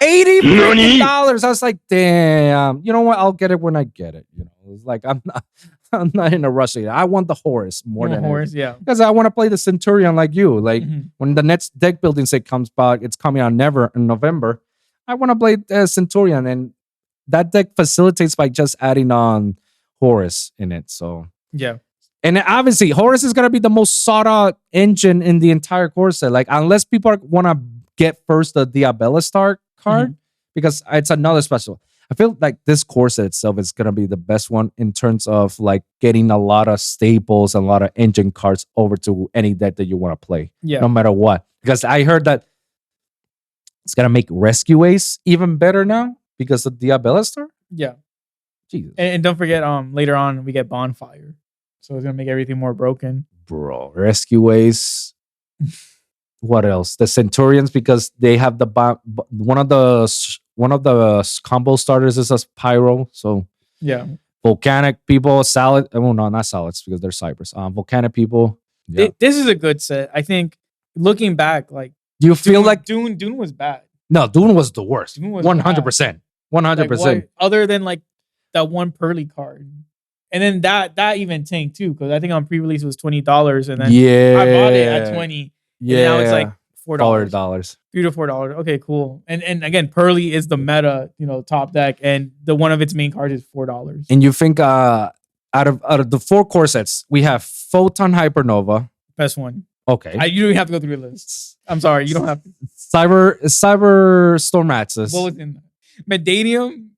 $80. I was like, damn. You know what? I'll get it when I get it. It's like I'm not in a rush. I want the Horus more than Horus, yeah. Because I want to play the Centurion like you. Like when the next deck building set comes back, it's coming out in November. I want to play Centurion, and that deck facilitates by just adding on Horus in it. So yeah. And obviously, Horus is gonna be the most sought out engine in the entire core set. Like unless people want to get first the Diabella Star card, because it's another special. I feel like this core set itself is going to be the best one in terms of like getting a lot of staples and a lot of engine cards over to any deck that you want to play, no matter what. Because I heard that it's going to make Rescue Ace even better now because of Diabella Star. Yeah. Jesus. And don't forget, later on we get Bonfire. So it's going to make everything more broken. Bro, Rescue Ace. What else? The Centurions, because they have the one of the combo starters is a Pyro. So yeah, Volcanic people, Salad. Oh no, not Salads because they're Cypress. Volcanic people. Yeah. This is a good set. I think looking back, like, do you feel like Dune was bad? No, Dune was the worst. 100%. 100%. Other than like that one Pearly card. And then that even tanked too, because I think on pre-release it was $20, and then I bought it at $20. Yeah, and now it's like $4. $3 to $4. Okay, cool. And again, Pearly is the meta, top deck, and the one of its main cards is $4. And you think out of the 4 core sets, we have Photon Hypernova, best one. Okay, you don't have to go through the list. I'm sorry, you don't have to. Cyber Storm Axis. What was in that? Medadium.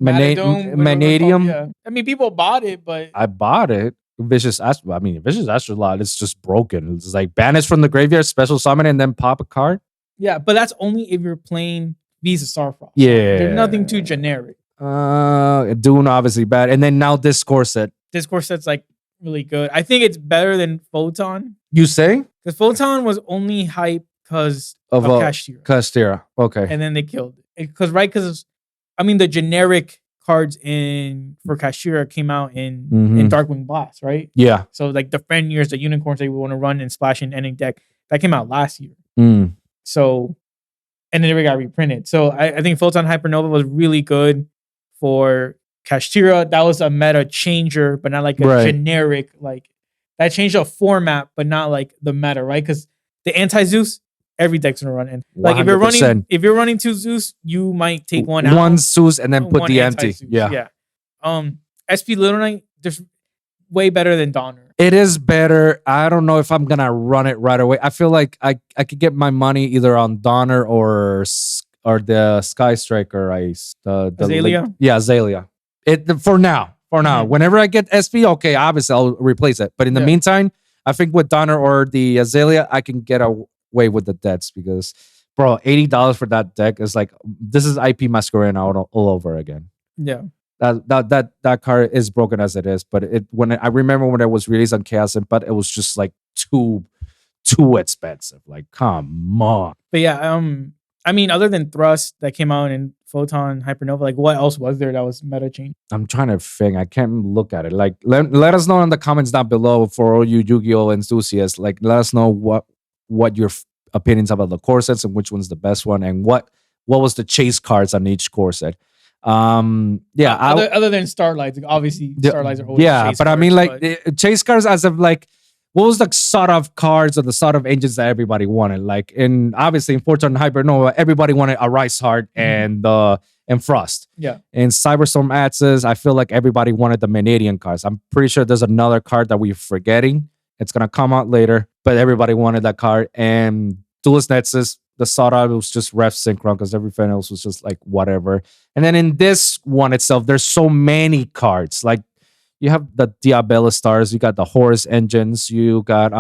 Manadium. Yeah. I mean, people bought it, but I bought it. Vicious Astrolot is just broken. It's like banish from the graveyard, special summon, and then pop a card. Yeah, but that's only if you're playing Visa Starfrost. Yeah, there's nothing too generic. Dune obviously bad, and then now this core set. This core set's like really good. I think it's better than Photon. You say? Because Photon was only hype because of Kashtira. Okay, and then they killed it. Because the generic cards for Kashira came out in Darkwing Blast, right? Yeah. So like the Fenrir's, the unicorns that we want to run and splash in any deck, that came out last year. So, and then it got reprinted. So I think Photon Hypernova was really good for Kashtira, that was a meta changer, but not like a generic, like that changed the format, but not like the meta, right? Because the anti-Zeus, every deck's gonna run in. Like 100%. if you're running 2 Zeus, you might take one out. One Zeus and then put the empty. Yeah. SP Little Knight, just way better than Donner. It is better. I don't know if I'm gonna run it right away. I feel like I could get my money either on Donner or the Sky Striker Ice. The Azalea? Azalea. For now. Whenever I get SP, okay, obviously I'll replace it. But in the meantime, I think with Donner or the Azalea, I can get away with the debts because, bro, $80 for that deck is like, this is IP Masquerade all over again. Yeah. That card is broken as it is, but I remember when it was released on Chaos, but it was just like too expensive. Like, come on. But yeah, I mean, other than Thrust that came out in Photon, Hypernova, like what else was there that was meta change? I'm trying to think. I can't look at it. Like, let us know in the comments down below for all you Yu-Gi-Oh enthusiasts. Like, let us know what your opinions about the core sets and which one's the best one, and what was the chase cards on each core set. Other than Starlights, obviously Starlights are always chase but cards, I mean, like chase cards as of like, what was the sort of cards or the sort of engines that everybody wanted? Like obviously in Photon Hypernova, everybody wanted a Rise Heart and Frost. Yeah. In Cyberstorm Axis, I feel like everybody wanted the Manadian cards. I'm pretty sure there's another card that we're forgetting. It's gonna come out later, but everybody wanted that card. And Duelist Nexus, the Sara was just ref synchron because everything else was just like whatever. And then in this one itself, there's so many cards. Like you have the Diabella Stars, you got the Horus Engines, you got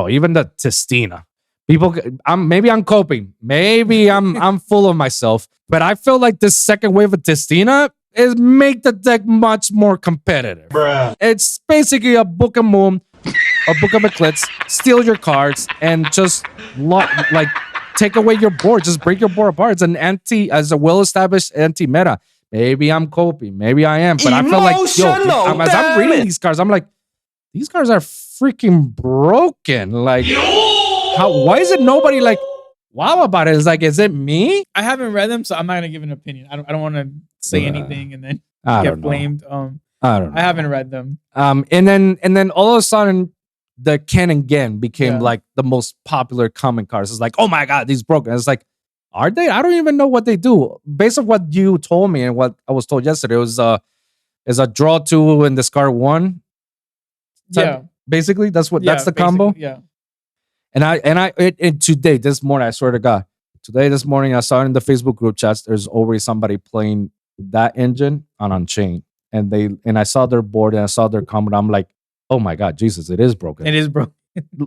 even the Testina. People, maybe I'm coping, maybe I'm full of myself, but I feel like this second wave of Testina is make the deck much more competitive. Bruh. It's basically a Book of Moon, a Book of Eclipse, steal your cards and just like take away your board, just break your board apart. It's as a well-established anti-meta. Maybe I'm coping, maybe I am, but I feel like, as I'm reading these cards, I'm like, these cards are freaking broken. Like, why is it nobody like wow about it? It's like, is it me? I haven't read them, so I'm not gonna give an opinion. I don't want to say anything and then get blamed. I don't know. I haven't read them. And then all of a sudden, the Ken and Gen became like the most popular common cards. It's like, oh my god, these broken. It's like, are they? I don't even know what they do. Based on what you told me and what I was told yesterday, it was is a draw 2 and discard 1. Yeah, basically that's the combo. Yeah. And today, this morning, I swear to God, this morning, I saw in the Facebook group chats, there's already somebody playing that engine on Unchained. And I saw their board and I saw their comment. I'm like, oh my God, Jesus, it is broken. It is broken.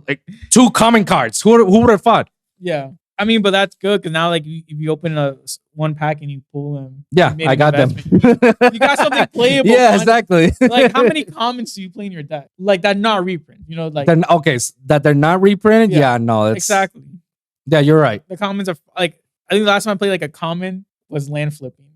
Like 2 common cards. Who would have thought? Yeah. I mean, but that's good because now, like, if you open one pack and you pull them, I got them. You got something playable. Yeah, exactly. Like, how many commons do you play in your deck? Like that not reprint, you know, like that they're not reprinted. Yeah, no, it's exactly. Yeah, you're right. The commons are like, I think the last time I played like a common was land flipping.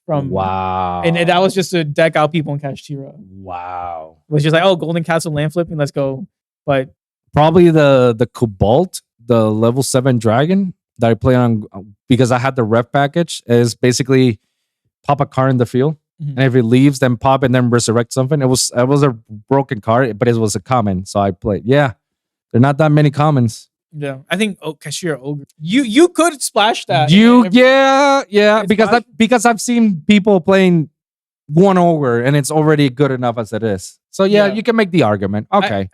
Wow. And that was just to deck out people in Kashtira. Wow. It was just like, oh, Golden Castle land flipping, let's go. But probably the Cobalt, the level 7 dragon that I play on because I had the ref package is basically pop a card in the field. And if it leaves, then pop and then resurrect something. It was a broken card, but it was a common. So I played. Yeah. There are not that many commons. Yeah. I think Kashtira Ogre. You could splash that. Because I've seen people playing one Ogre and it's already good enough as it is. So yeah. You can make the argument. Okay.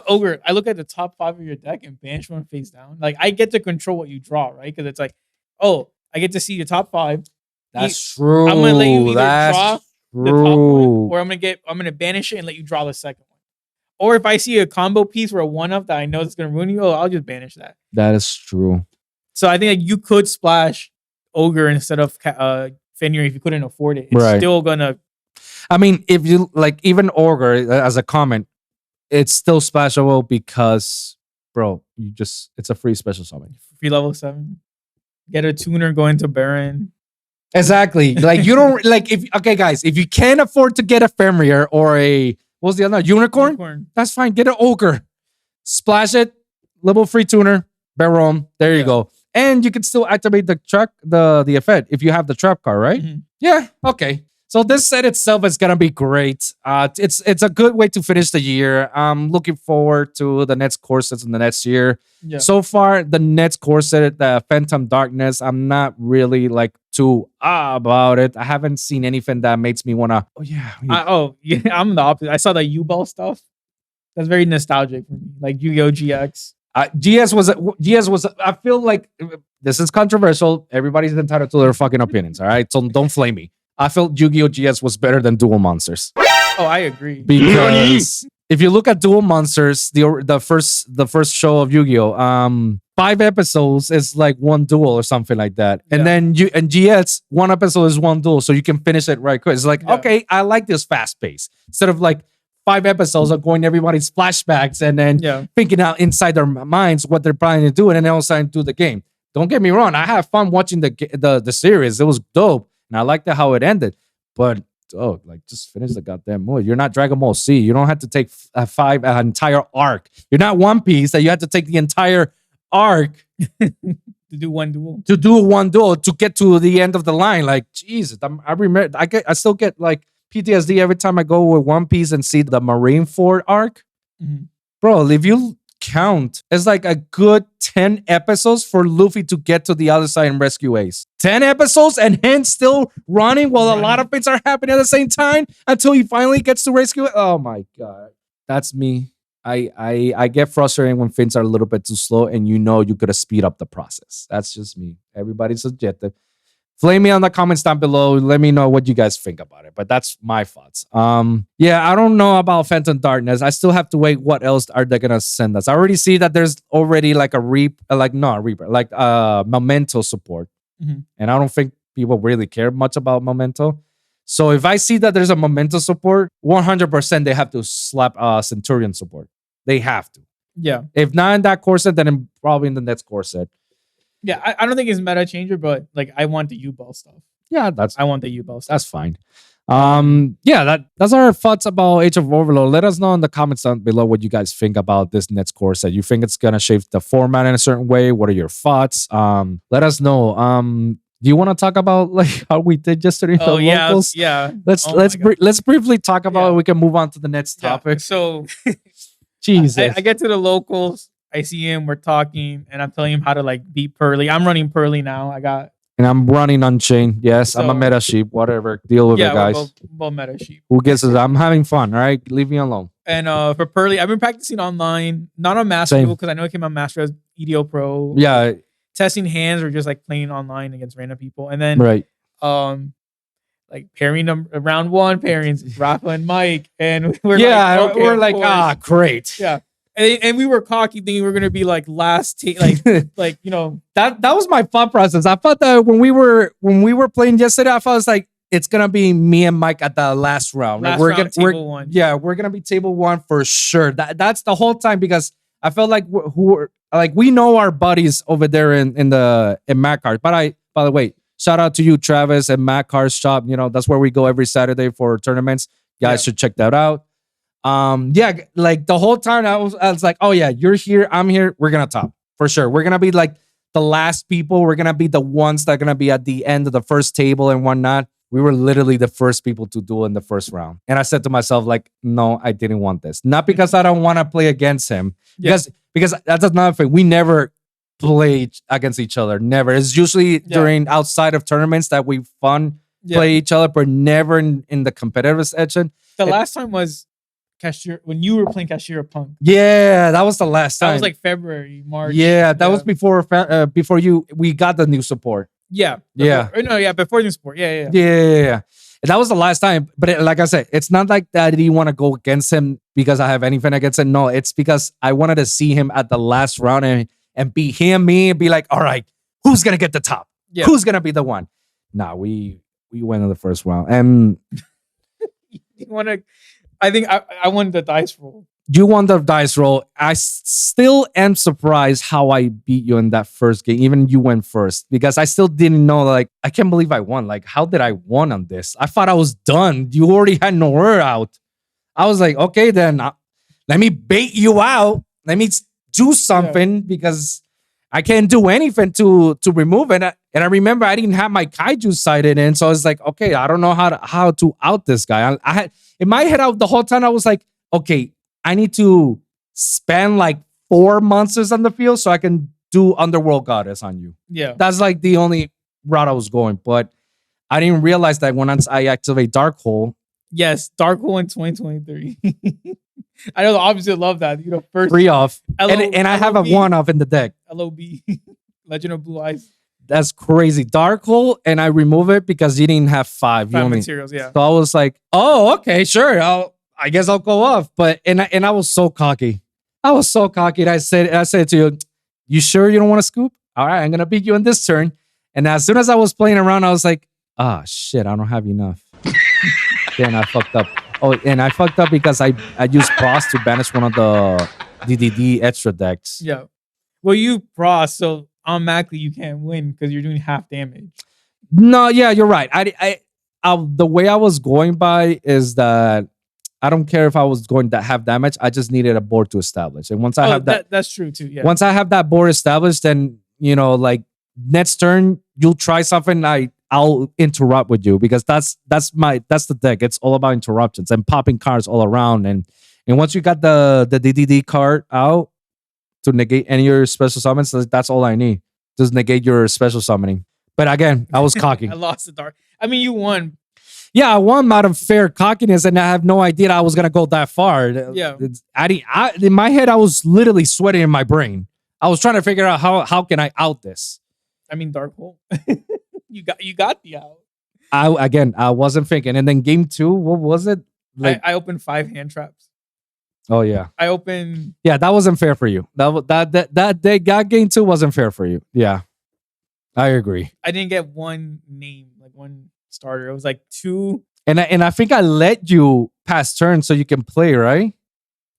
Ogre, I look at the top 5 of your deck and banish one face down. Like I get to control what you draw, right? Because it's like, oh, I get to see your top 5. That's true. I'm gonna let you either draw the top one, or I'm gonna banish it and let you draw the second one. Or if I see a combo piece or a 1-up that I know is gonna ruin you, I'll just banish that. That is true. So I think like, you could splash Ogre instead of Fenrir if you couldn't afford it. It's still gonna. I mean, if you like even Ogre as a comment, it's still splashable because, bro, it's a free special summon. Free level 7. Get a tuner, go into Baron. Exactly. Like you don't like if you can't afford to get a Fenrir or what's the other unicorn? That's fine. Get an Ogre. Splash it, level free tuner, Baron. There you go. And you can still activate the effect if you have the trap card, right? Mm-hmm. Yeah. Okay. So this set itself is gonna be great. It's a good way to finish the year. I'm looking forward to the next core sets in the next year. Yeah. So far, the next core set, the Phantom Darkness, I'm not really like too about it. I haven't seen anything that makes me wanna. Oh yeah. I'm the opposite. I saw the U-Ball stuff. That's very nostalgic for me. Like Yu-Gi-Oh! GX. GS was. I feel like this is controversial. Everybody's entitled to their fucking opinions. All right, so don't flame me. I felt Yu-Gi-Oh! GS was better than Duel Monsters. Oh, I agree. Because if you look at Duel Monsters, the first show of Yu-Gi-Oh! 5 episodes is like one duel or something like that. And then GS, 1 episode is 1 duel, so you can finish it right quick. It's like, okay, I like this fast pace. Instead of like 5 episodes of going to everybody's flashbacks and then thinking out inside their minds what they're planning to do, and then all of a sudden do the game. Don't get me wrong, I have fun watching the series. It was dope. And I liked how it ended, but just finish the goddamn movie. You're not Dragon Ball Z. You don't have to take an entire arc. You're not One Piece that you have to take the entire arc to do one duel. To get to the end of the line. Like Jesus, I remember. I still get like PTSD every time I go with One Piece and see the Marineford arc. Mm-hmm. Bro, if you count, it's like a good 10 episodes for Luffy to get to the other side and rescue Ace. 10 episodes and him still running while a lot of things are happening at the same time until he finally gets to rescue it. Oh my God. That's me. I get frustrated when things are a little bit too slow and you could have speed up the process. That's just me. Everybody's subjective. Flame me on the comments down below. Let me know what you guys think about it. But that's my thoughts. I don't know about Phantom Darkness. I still have to wait. What else are they gonna send us? I already see that there's already like a Memento support. Mm-hmm. And I don't think people really care much about Memento. So if I see that there's a Memento support, 100% they have to slap Centurion support. They have to. Yeah. If not in that core set, then probably in the next core set. Yeah, I don't think it's meta changer, but like I want the U-Ball stuff. Yeah, I want the U-Ball stuff. That's fine. That's our thoughts about Age of Overlord. Let us know in the comments down below what you guys think about this next core set. You think it's gonna shape the format in a certain way? What are your thoughts? Let us know. Do you want to talk about like how we did yesterday? Oh yeah, locals? yeah. Let's briefly talk about it. We can move on to the next topic. So, Jesus, I get to the locals. I see him. We're talking, and I'm telling him how to like beat Pearly. I'm running Pearly now. And I'm running Unchained. Yes, so, I'm a meta sheep. Whatever. Deal with it, guys. Both meta sheep. Who gets it? I'm having fun. All right, leave me alone. And for Pearly, I've been practicing online, not on Master Duel because I know it came on Master as EDO Pro. Yeah. Testing hands or just like playing online against random people, and then like pairing them round 1 pairings, Rafa and Mike, and we're like, great. Yeah. And we were cocky thinking we were gonna be like last like you know that was my thought process. I thought that when we were playing yesterday, I thought it was like it's gonna be me and Mike at the last round. We're gonna be table 1 for sure. That's the whole time because I felt like we know our buddies over there in Matt Cars. By the way, shout out to you, Travis, and Matt Cars shop. You know that's where we go every Saturday for tournaments. You guys should check that out. Like the whole time I was like, oh yeah, you're here, I'm here, we're gonna top for sure. We're gonna be like the last people. We're gonna be the ones that are gonna be at the end of the first table and whatnot. We were literally the first people to duel in the first round. And I said to myself, like, no, I didn't want this. Not because I don't want to play against him. Because that's another thing. We never play against each other. Never. It's usually during outside of tournaments that we play each other, but never in the competitive section. The last time was Cashier when you were playing Cashier Punk. Yeah, that was the last time. That was like February, March. Yeah, that was before we got the new support. Yeah. Before the support. Yeah. And that was the last time. But like I said, it's not like that I didn't want to go against him because I have anything against him. No, it's because I wanted to see him at the last round and be me and be like, all right, who's gonna get the top? Yeah. Who's gonna be the one? Nah, we went in the first round. And you wanna I think I won the dice roll. You won the dice roll. I still am surprised how I beat you in that first game. Even you went first because I still didn't know. Like, I can't believe I won. Like, how did I won on this? I thought I was done. You already had nowhere out. I was like, okay, then let me bait you out. Let me do something because I can't do anything to remove it. And I remember I didn't have my kaiju sighted in, so I was like, okay, I don't know how to out this guy. I had in my head out the whole time. I was like, okay, I need to spend like 4 monsters on the field so I can do Underworld Goddess on you. Yeah, That's like the only route I was going, but I didn't realize that once I activate Dark Hole. Yes, Dark Hole in 2023. I know, obviously, I love that. First Free off. And I have a 1-off in the deck. LOB, Legend of Blue Eyes. That's crazy. Dark Hole, and I remove it because you didn't have 5. Five materials, yeah. So I was like, oh, okay, sure. I guess I'll go off. But and I was so cocky. I was so cocky. And I said to you, you sure you don't want to scoop? All right, I'm gonna beat you in this turn. And as soon as I was playing around, I was like, ah, shit, I don't have enough. Then I fucked up. Oh, and I fucked up because I used Frost to banish one of the DDD extra decks. Yeah. Well, you Frost, so automatically you can't win because you're doing half damage. No, yeah, you're right. I the way I was going by is that I don't care if I was going to have damage. I just needed a board to establish. And once I have that's true too. Yeah. Once I have that board established, then like next turn you'll try something. I'll interrupt with you because that's the deck. It's all about interruptions and popping cards all around. And once you got the DDD card out to negate any of your special summons, that's all I need. Just negate your special summoning. But again, I was cocky. I lost the dark. I mean, you won. Yeah, I won out of fair cockiness, and I have no idea I was gonna go that far. Yeah, in my head, I was literally sweating in my brain. I was trying to figure out how can I out this. I mean, Dark Hole. you got the out. I wasn't thinking, and then game 2, what was it? Like I opened 5 hand traps. Oh yeah, I opened. Yeah, that wasn't fair for you. That game 2 wasn't fair for you. Yeah, I agree. I didn't get one name, like one starter. It was like 2. And I think I let you pass turn so you can play, right?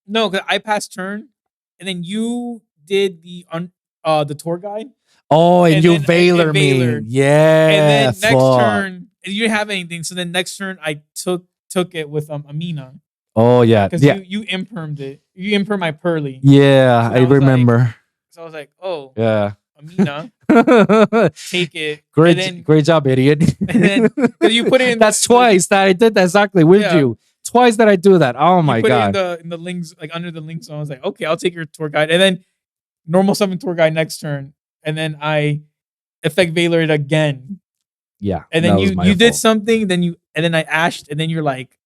No, because I passed turn, and then you did the tour guide. Oh, and you Veiler me. Yeah. And then next turn, you didn't have anything. So then next turn, I took it with Amina. Oh yeah, because you impermed it. You impermed my Pearly. Yeah, I remember. So I was like, oh yeah, Amina, take it. Great job, idiot. And then because you put it in. That's twice that I did that exactly with you. Twice that I do that. Oh my god. Put it in the links, like under the links. So I was like, okay, I'll take your tour guide. And then normal summon tour guide next turn. And then I effect Veiler it again. Yeah. And then you did something. Then I ashed. And then you're like,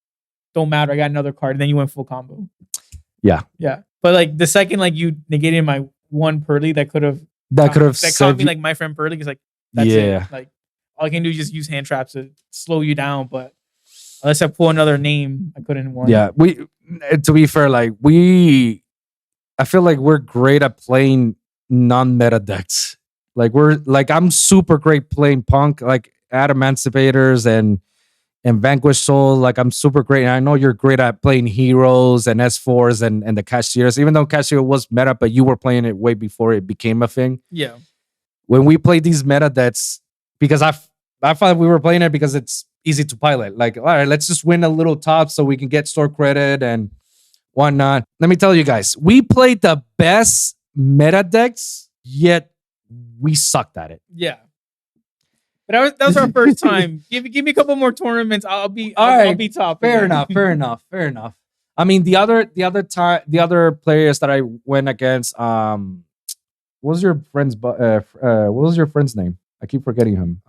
don't matter. I got another card. And then you went full combo. Yeah. Yeah. But like the second like you negated my one Pearly that could have caught me like my friend Pearly is like that's it. Like all I can do is just use hand traps to slow you down. But unless I pull another name, I couldn't win. Yeah. To be fair, like I feel like we're great at playing non-meta decks. I'm super great playing Punk, like Adamantibators and Vanquish Soul. Like I'm super great. And I know you're great at playing heroes and S4s and the cashiers, even though cashier was meta, but you were playing it way before it became a thing. Yeah. When we played these meta decks, because I thought we were playing it because it's easy to pilot. Like, all right, let's just win a little top so we can get store credit and whatnot. Let me tell you guys, we played the best meta decks, yet we sucked at it. Yeah. But that was our first time. Give me a couple more tournaments. I'll be top. Fair enough. I mean, the other players that I went against, what was your friend's name? I keep forgetting him.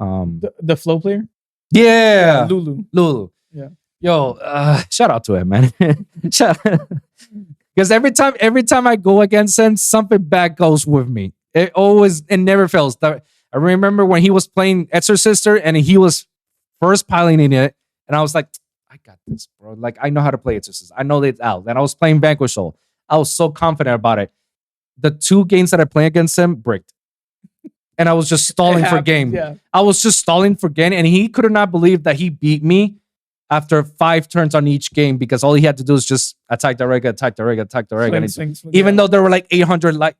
The flow player? Yeah. Lulu. Yeah. Yo, shout out to him, man. Because every time I go against him, something bad goes with me. It never fails. I remember when he was playing Exorcister and he was first piloting it, and I was like, I got this, bro. Like, I know how to play Exorcister. I know it's out. And I was playing Vanquish Soul. I was so confident about it. The 2 games that I played against him bricked. And I was just stalling for game. Yeah. I was just stalling for game, and he could not believe that he beat me after 5 turns on each game because all he had to do is just attack the rig. Swing, even though there were like 800 light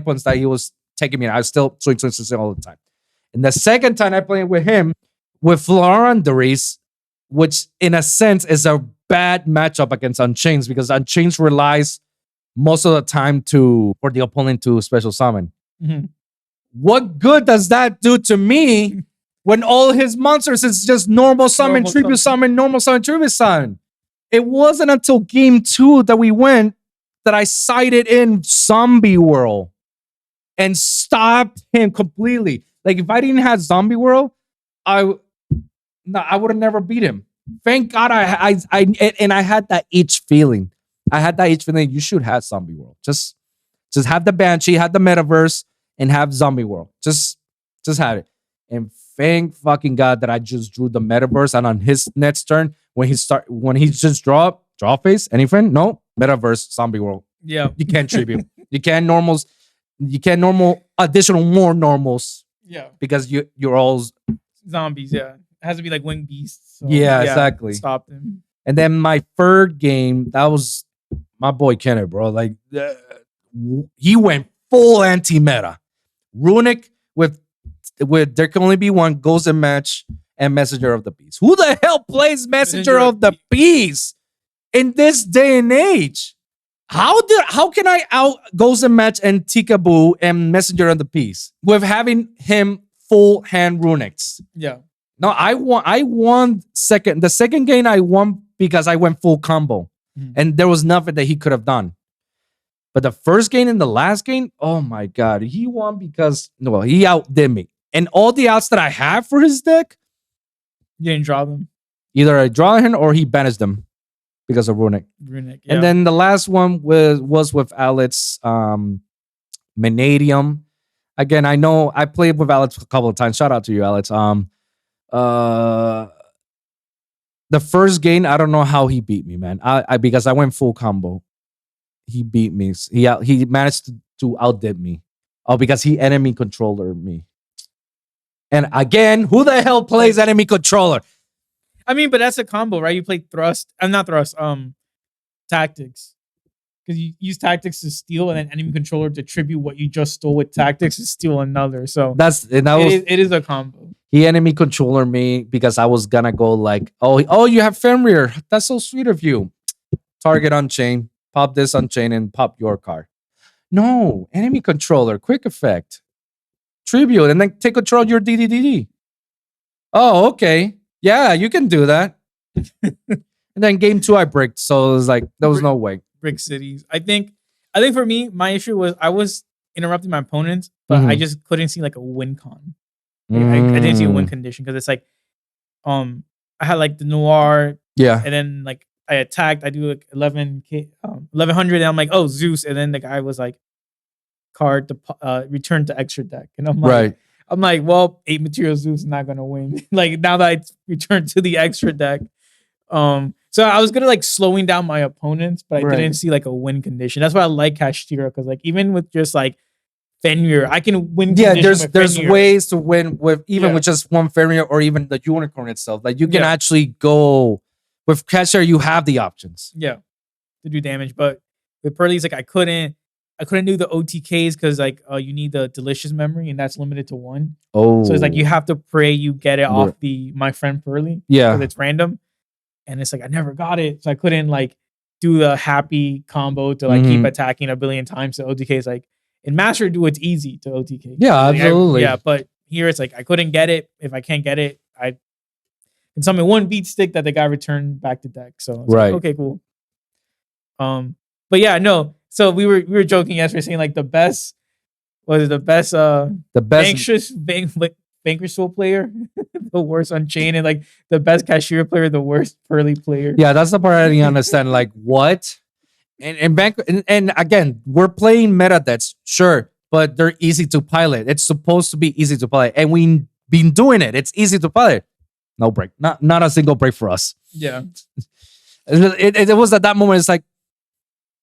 points that he was taking me, I was still swing all the time. And the second time I played with him, with Florandaries, which in a sense is a bad matchup against Unchained because Unchained relies most of the time for the opponent to special summon. Mm-hmm. what good does that do to me when all his monsters is just normal summon, tribute summon, normal summon, tribute summon? It wasn't until game 2 that we went that I sighted in Zombie World and stopped him completely. Like if I didn't have Zombie World, I would have never beat him. Thank God I had that itch feeling. I had that itch feeling. You should have Zombie World. Just have the Banshee, have the Metaverse, and have Zombie World. Just have it. And thank fucking God that I just drew the Metaverse. And on his next turn, when he just draw face, any friend? No, Metaverse, Zombie World. Yeah, you can't tribute. You can't normals. You can't normal additional more normals. Yeah, because you're all zombies. Yeah, it has to be like winged beasts. So, yeah, exactly. Stop them. And then my third game, that was my boy Kenneth, bro. Like he went full anti-meta. Runic with there can only be one Ghost and Match and Messenger of the Beast. Who the hell plays Messenger of the Beast in this day and age? How can I out Ghost and Match and Tikaboo and Messenger of the Beast with having him full hand Runics? Yeah. No, I won second. The second game I won because I went full combo. And there was nothing that he could have done. But the first game and the last game, oh my God, he won because he outdid me. And all the outs that I have for his deck, you didn't draw them. Either I draw him or he banished them because of Runic. Yeah. And then the last one was with Alex, Manadium. Again, I know I played with Alex a couple of times. Shout out to you, Alex. The first game, I don't know how he beat me, man. I because I went full combo. He beat me. He managed to outdid me. Oh, because he enemy controller me. And again, who the hell plays enemy controller? I mean, but that's a combo, right? You play thrust. I'm not thrust. Tactics. Because you use tactics to steal, and then enemy controller to tribute what you just stole with tactics to steal another. So it is a combo. He enemy controller me because I was gonna go like, oh, you have Fenrir. That's so sweet of you. Target Unchain, pop this Unchain, and pop your card. No, enemy controller, quick effect, tribute, and then take control of your DDDD. Oh, okay, yeah, you can do that. And then game 2, I bricked, so it was like there was no way. Brick cities. I think for me, my issue was I was interrupting my opponents, but I just couldn't see like a win con. I didn't see a win condition because it's like, I had like the Noir, and then like I attacked. I do like 1100, and I'm like, oh, Zeus, and then the guy was like, card to return to extra deck, and I'm like, well, 8 material Zeus is not gonna win. Like now that I return to the extra deck, so I was gonna like slowing down my opponents, but I didn't see like a win condition. That's why I like Kashtira, because like even with just like Fenrir, I can win. Yeah, there's ways to win with with just one Fenrir or even the unicorn itself. Like you can actually go with Kashtira. You have the options. Yeah, to do damage, but with Pearly's like I couldn't do the OTKs because like you need the delicious memory, and that's limited to 1. Oh, so it's like you have to pray you get it off my friend Pearly. Yeah, because it's random. And it's like I never got it, so I couldn't like do the happy combo to like keep attacking a billion times. So OTK is like in Master Duel, it's easy to OTK. Yeah, like, absolutely. But here it's like I couldn't get it. If I can't get it, I can summon 1 beat stick that the guy returned back to deck. So it's like, okay, cool. But yeah, no. So we were joking yesterday, saying like the best Vanquish Soul player, the worst Unchained, and like the best Kashtira player, the worst Pearly player. Yeah, that's the part I didn't understand. Like what? And again, we're playing meta decks, sure, but they're easy to pilot. It's supposed to be easy to pilot, and we've been doing it. It's easy to pilot. No break, not a single break for us. Yeah, it was at that moment. It's like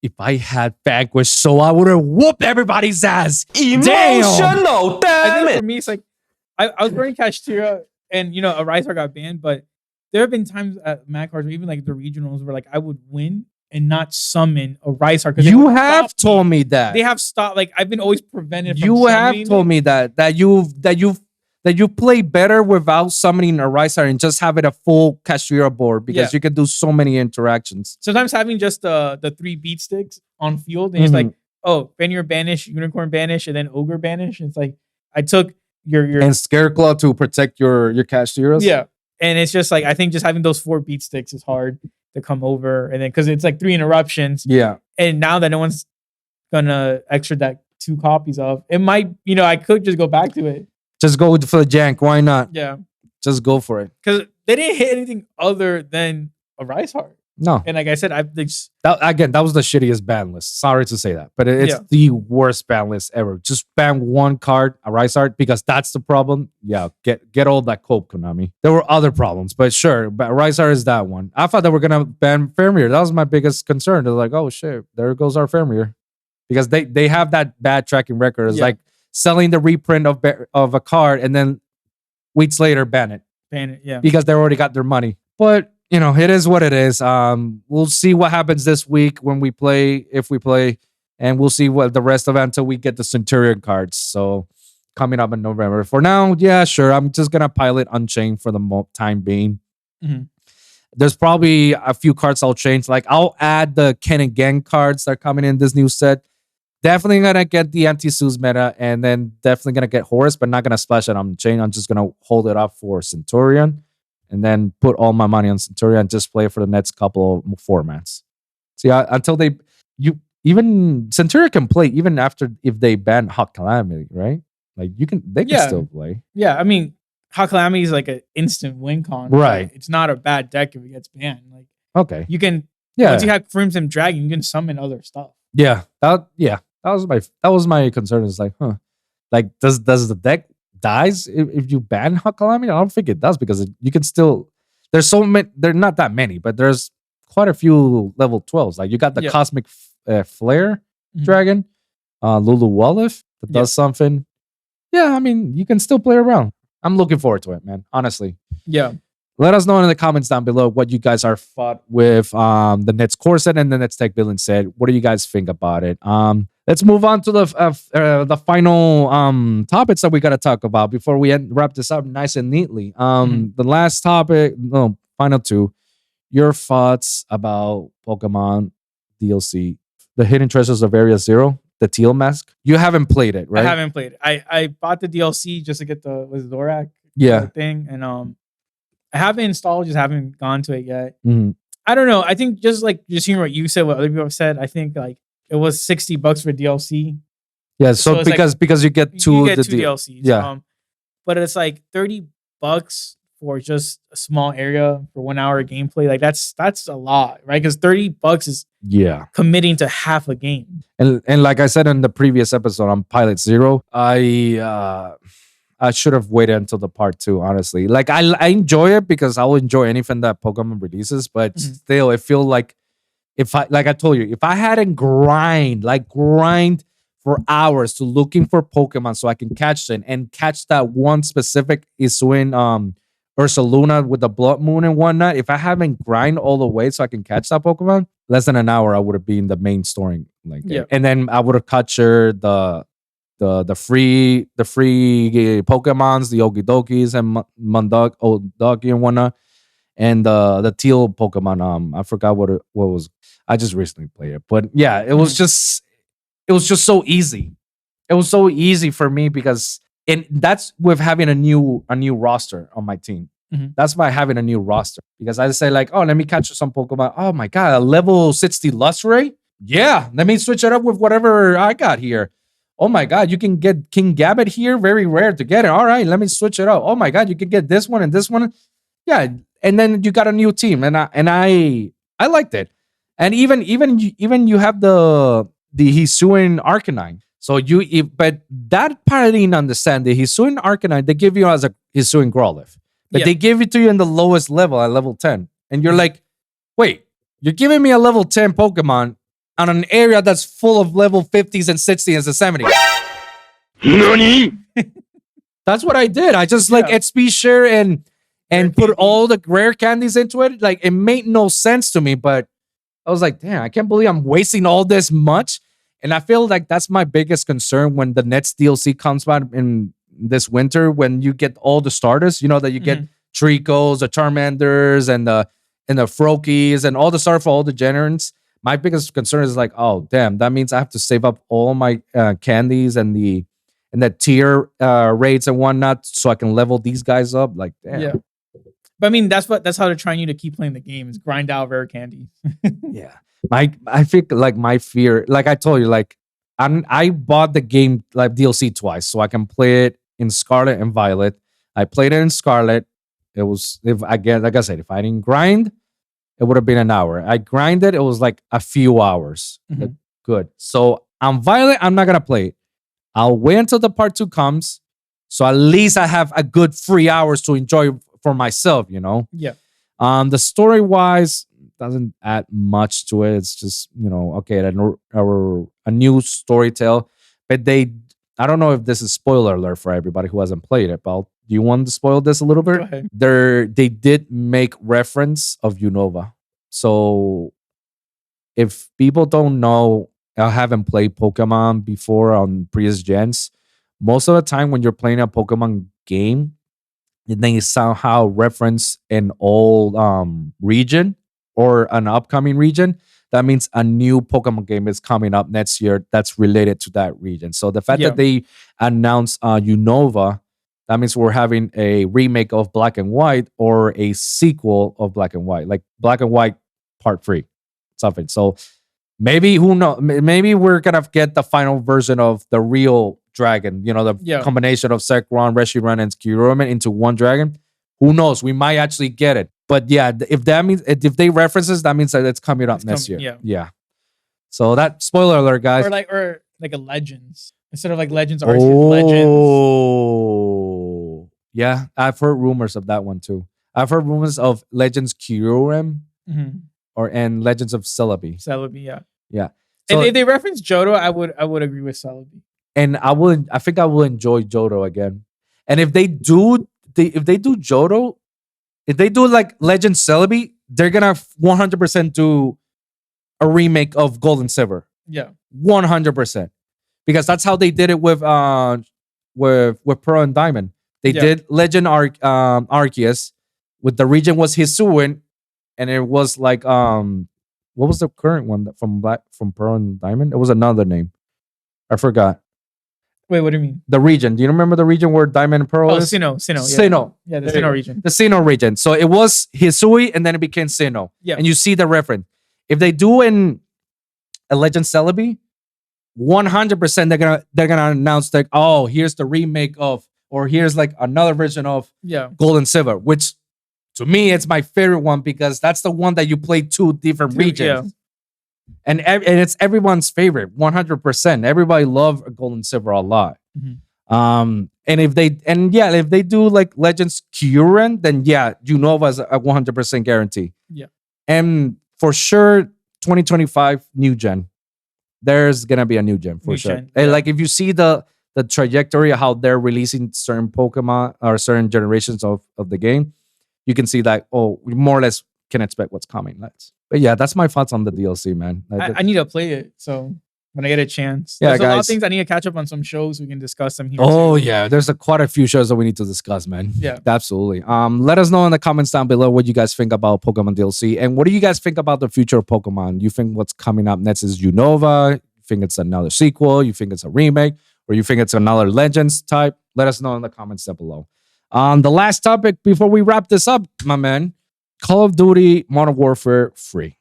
if I had Vanquish, so I would have whooped everybody's ass. Emotional, damn it. For me, it's like. I was wearing Kashtira, and a Rysar got banned, but there have been times at Mad Cards or even like the regionals where like I would win and not summon a Rysar. You have told me that they have stopped. Like I've been always prevented. You have told me that you play better without summoning a Rysar and just have it a full Kashtira board because you can do so many interactions. Sometimes having just the 3 beat sticks on field and it's like, oh, Fenrir banish, Unicorn banish, and then Ogre banish. And it's like. I took your and Scareclaw to protect your cashiers. Yeah, and it's just like I think just having those 4 beat sticks is hard to come over, and then because it's like 3 interruptions. Yeah, and now that no one's gonna extra that 2 copies of, it might I could just go back to it. Just go for the jank. Why not? Yeah, just go for it. Because they didn't hit anything other than a Rice Heart. No, and like I said, that was the shittiest ban list. Sorry to say that, but it's the worst ban list ever. Just ban one card, a Rice Heart, because that's the problem. Yeah, get all that cope, Konami. There were other problems, but sure, but Rice Heart is that one. I thought they were gonna ban Fermier. That was my biggest concern. They're like, oh shit, there goes our Fermier, because they have that bad tracking record. It's like selling the reprint of a card and then weeks later ban it, because they already got their money. But it is what it is. We'll see what happens this week when we play, if we play, and we'll see what the rest of it until we get the Centurion cards. So coming up in November. For now, yeah, sure. I'm just gonna pilot Unchained for the time being. Mm-hmm. There's probably a few cards I'll change. Like I'll add the Ken and Gang cards that are coming in this new set. Definitely gonna get the anti-Suze meta, and then definitely gonna get Horus, but not gonna splash it on Unchained. I'm just gonna hold it up for Centurion. And then put all my money on Centurion and just play for the next couple of formats. See, until even Centurion can play even after if they ban Hot Calamity, right? Like they can still play. Yeah, I mean, Hot Calamity is like an instant win con, right? It's not a bad deck if it gets banned. Like, okay, you can once you have Crimson Dragon, you can summon other stuff. Yeah, that was my concern. Is like, like does the deck dies if you ban Hot Calamity? I don't think it does, because you can still. There's so many. They're not that many, but there's quite a few level 12s. Like you got the Cosmic Flare Dragon, Lulu Wallif that does something. Yeah, I mean you can still play around. I'm looking forward to it, man. Honestly. Yeah. Let us know in the comments down below what you guys are fought with the Nets core set and the Nets Tech Villain set. What do you guys think about it? Let's move on to the final topics that we got to talk about before we wrap this up nice and neatly. The last topic, final 2. Your thoughts about Pokemon DLC, the Hidden Treasures of Area Zero, the teal mask. You haven't played it, right? I haven't played it. I bought the DLC just to get the Zorak thing, and I haven't installed, just haven't gone to it yet. Mm-hmm. I don't know. I think just hearing what you said, what other people have said, I think like it was $60 for DLC. Yeah, so because you get two DLCs. Yeah, but it's like $30 for just a small area for 1 hour of gameplay. Like that's a lot, right? Because $30 is committing to half a game. And like I said in the previous episode on Pilot Zero, I should have waited until the part 2, honestly. Like I enjoy it because I'll enjoy anything that Pokemon releases, but still it feels like if I told you, if I hadn't grind for hours to looking for Pokemon so I can catch them and catch that one specific Isuin Ursaluna with the Blood Moon and whatnot, if I haven't grind all the way so I can catch that Pokemon, less than an hour I would have been in the main story. And then I would have captured the free Pokemons, the Okidokis and Mondogi and whatnot, and the teal Pokemon. I forgot what was. I just recently played it, but yeah, it was just so easy. It was so easy for me because that's with having a new roster on my team. Mm-hmm. That's by having a new roster, because I say like, oh, let me catch some Pokemon. Oh my god, a level 60 Luxray. Yeah, let me switch it up with whatever I got here. Oh my god, you can get King Gambit here. Very rare to get it. All right, let me switch it up. Oh my god, you can get this one and this one. Yeah, and then you got a new team, and I liked it. And even you have the Hisuian Arcanine. So but that part I didn't understand. The Hisuian Arcanine they give you as a Hisuian Growlithe, but they give it to you in the lowest level at level 10, and you're like, wait, you're giving me a level 10 Pokemon on an area that's full of level 50s and 60s and 70s. Nani? That's what I did. I just like XP share and put all the rare candies into it. Like it made no sense to me, but I was like, damn, I can't believe I'm wasting all this much. And I feel like that's my biggest concern when the Nets DLC comes out in this winter, when you get all the starters, that you get Tricos, the Charmanders, and the Froakies, and all the starters for all the Generants. My biggest concern is like, oh damn, that means I have to save up all my candies and the and the tier rates and whatnot, so I can level these guys up. Like, damn. Yeah. But I mean, that's how they're trying you to keep playing the game is grind out rare candy. Yeah. I think like my fear, like I told you, like I bought the game like DLC twice, so I can play it in Scarlet and Violet. I played it in Scarlet. It was if I get like I said, if I didn't grind, it would have been an hour. I grinded, it was like a few hours. Mhm. Good. So on Violet, I'm not gonna play it. I'll wait until the part 2 comes. So at least I have a good 3 hours to enjoy for myself, you know? Yeah. The story wise doesn't add much to it. It's just, you know, okay, a new story tale. But I don't know if this is spoiler alert for everybody who hasn't played it, but do you want to spoil this a little bit? Go ahead. They did make reference of Unova. So if people don't know, I haven't played Pokemon before on previous gens, most of the time when you're playing a Pokemon game, and then you somehow reference an old region or an upcoming region, that means a new Pokemon game is coming up next year that's related to that region. So the fact that they announced Unova, that means we're having a remake of Black and White or a sequel of Black and White, like Black and White Part 3, something. So maybe, who knows, maybe we're gonna get the final version of the real dragon, you know, the combination of Zekrom, Reshiram, and Kyurem into one dragon. Who knows? We might actually get it. But yeah, if they references, that means that it's coming up next year. Yeah. So that spoiler alert, guys. Or like a Legends. Instead of like Legends Arceus, Legends. Oh. Yeah, I've heard rumors of that one too. I've heard rumors of Legends Kyurem and Legends of Celebi. Celebi, yeah. Yeah. So, and if they reference Johto, I would agree with Celebi. And I think I will enjoy Johto again. And if they do Johto, if they do like Legend Celebi, they're gonna 100% do a remake of Gold and Silver. Yeah, 100%, because that's how they did it with Pearl and Diamond. They did Legend Arceus, with the region was Hisuian, and it was like what was the current one from Pearl and Diamond? It was another name, I forgot. Wait, what do you mean? The region. Do you remember the region where Diamond and Pearl is? Sinnoh. Sinnoh. Yeah, the Sinnoh region. The Sinnoh region. So it was Hisui and then it became Sinnoh. Yeah. And you see the reference. If they do in a Legend Celebi, 100% they're gonna announce like, oh, here's the remake of, or here's like another version of Gold and Silver, which to me it's my favorite one because that's the one that you play 2 different regions. Yeah. And it's everyone's favorite, 100%. Everybody loved Gold and Silver a lot. And if they do like Legends Kyurem, then Unova is a 100% guarantee. Yeah. And for sure, 2025 new gen. There's gonna be a new gen for sure. And like if you see the trajectory of how they're releasing certain Pokemon or certain generations of the game, you can see that we more or less can expect what's coming next. But yeah, that's my thoughts on the DLC, man. I need to play it, so when I get a chance. Yeah, there's guys. A lot of things I need to catch up on. Some shows we can discuss them here. Oh yeah, there's quite a few shows that we need to discuss, man. Yeah, absolutely. Let us know in the comments down below what you guys think about Pokemon DLC, and what do you guys think about the future of Pokemon? You think what's coming up next is Unova? You think it's another sequel? You think it's a remake? Or you think it's another Legends type? Let us know in the comments down below. The last topic before we wrap this up, my man. Call of Duty Modern Warfare 3.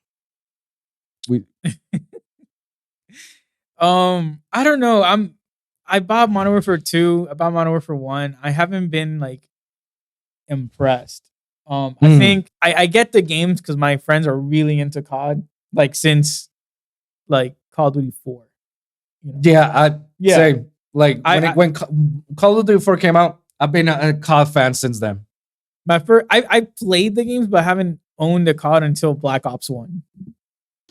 I don't know. I bought Modern Warfare 2, I bought Modern Warfare 1. I haven't been like impressed. I think I get the games because my friends are really into COD, like since like Call of Duty 4. You know? Same. Like when Call of Duty 4 came out, I've been a COD fan since then. I played the games, but I haven't owned a COD until Black Ops 1.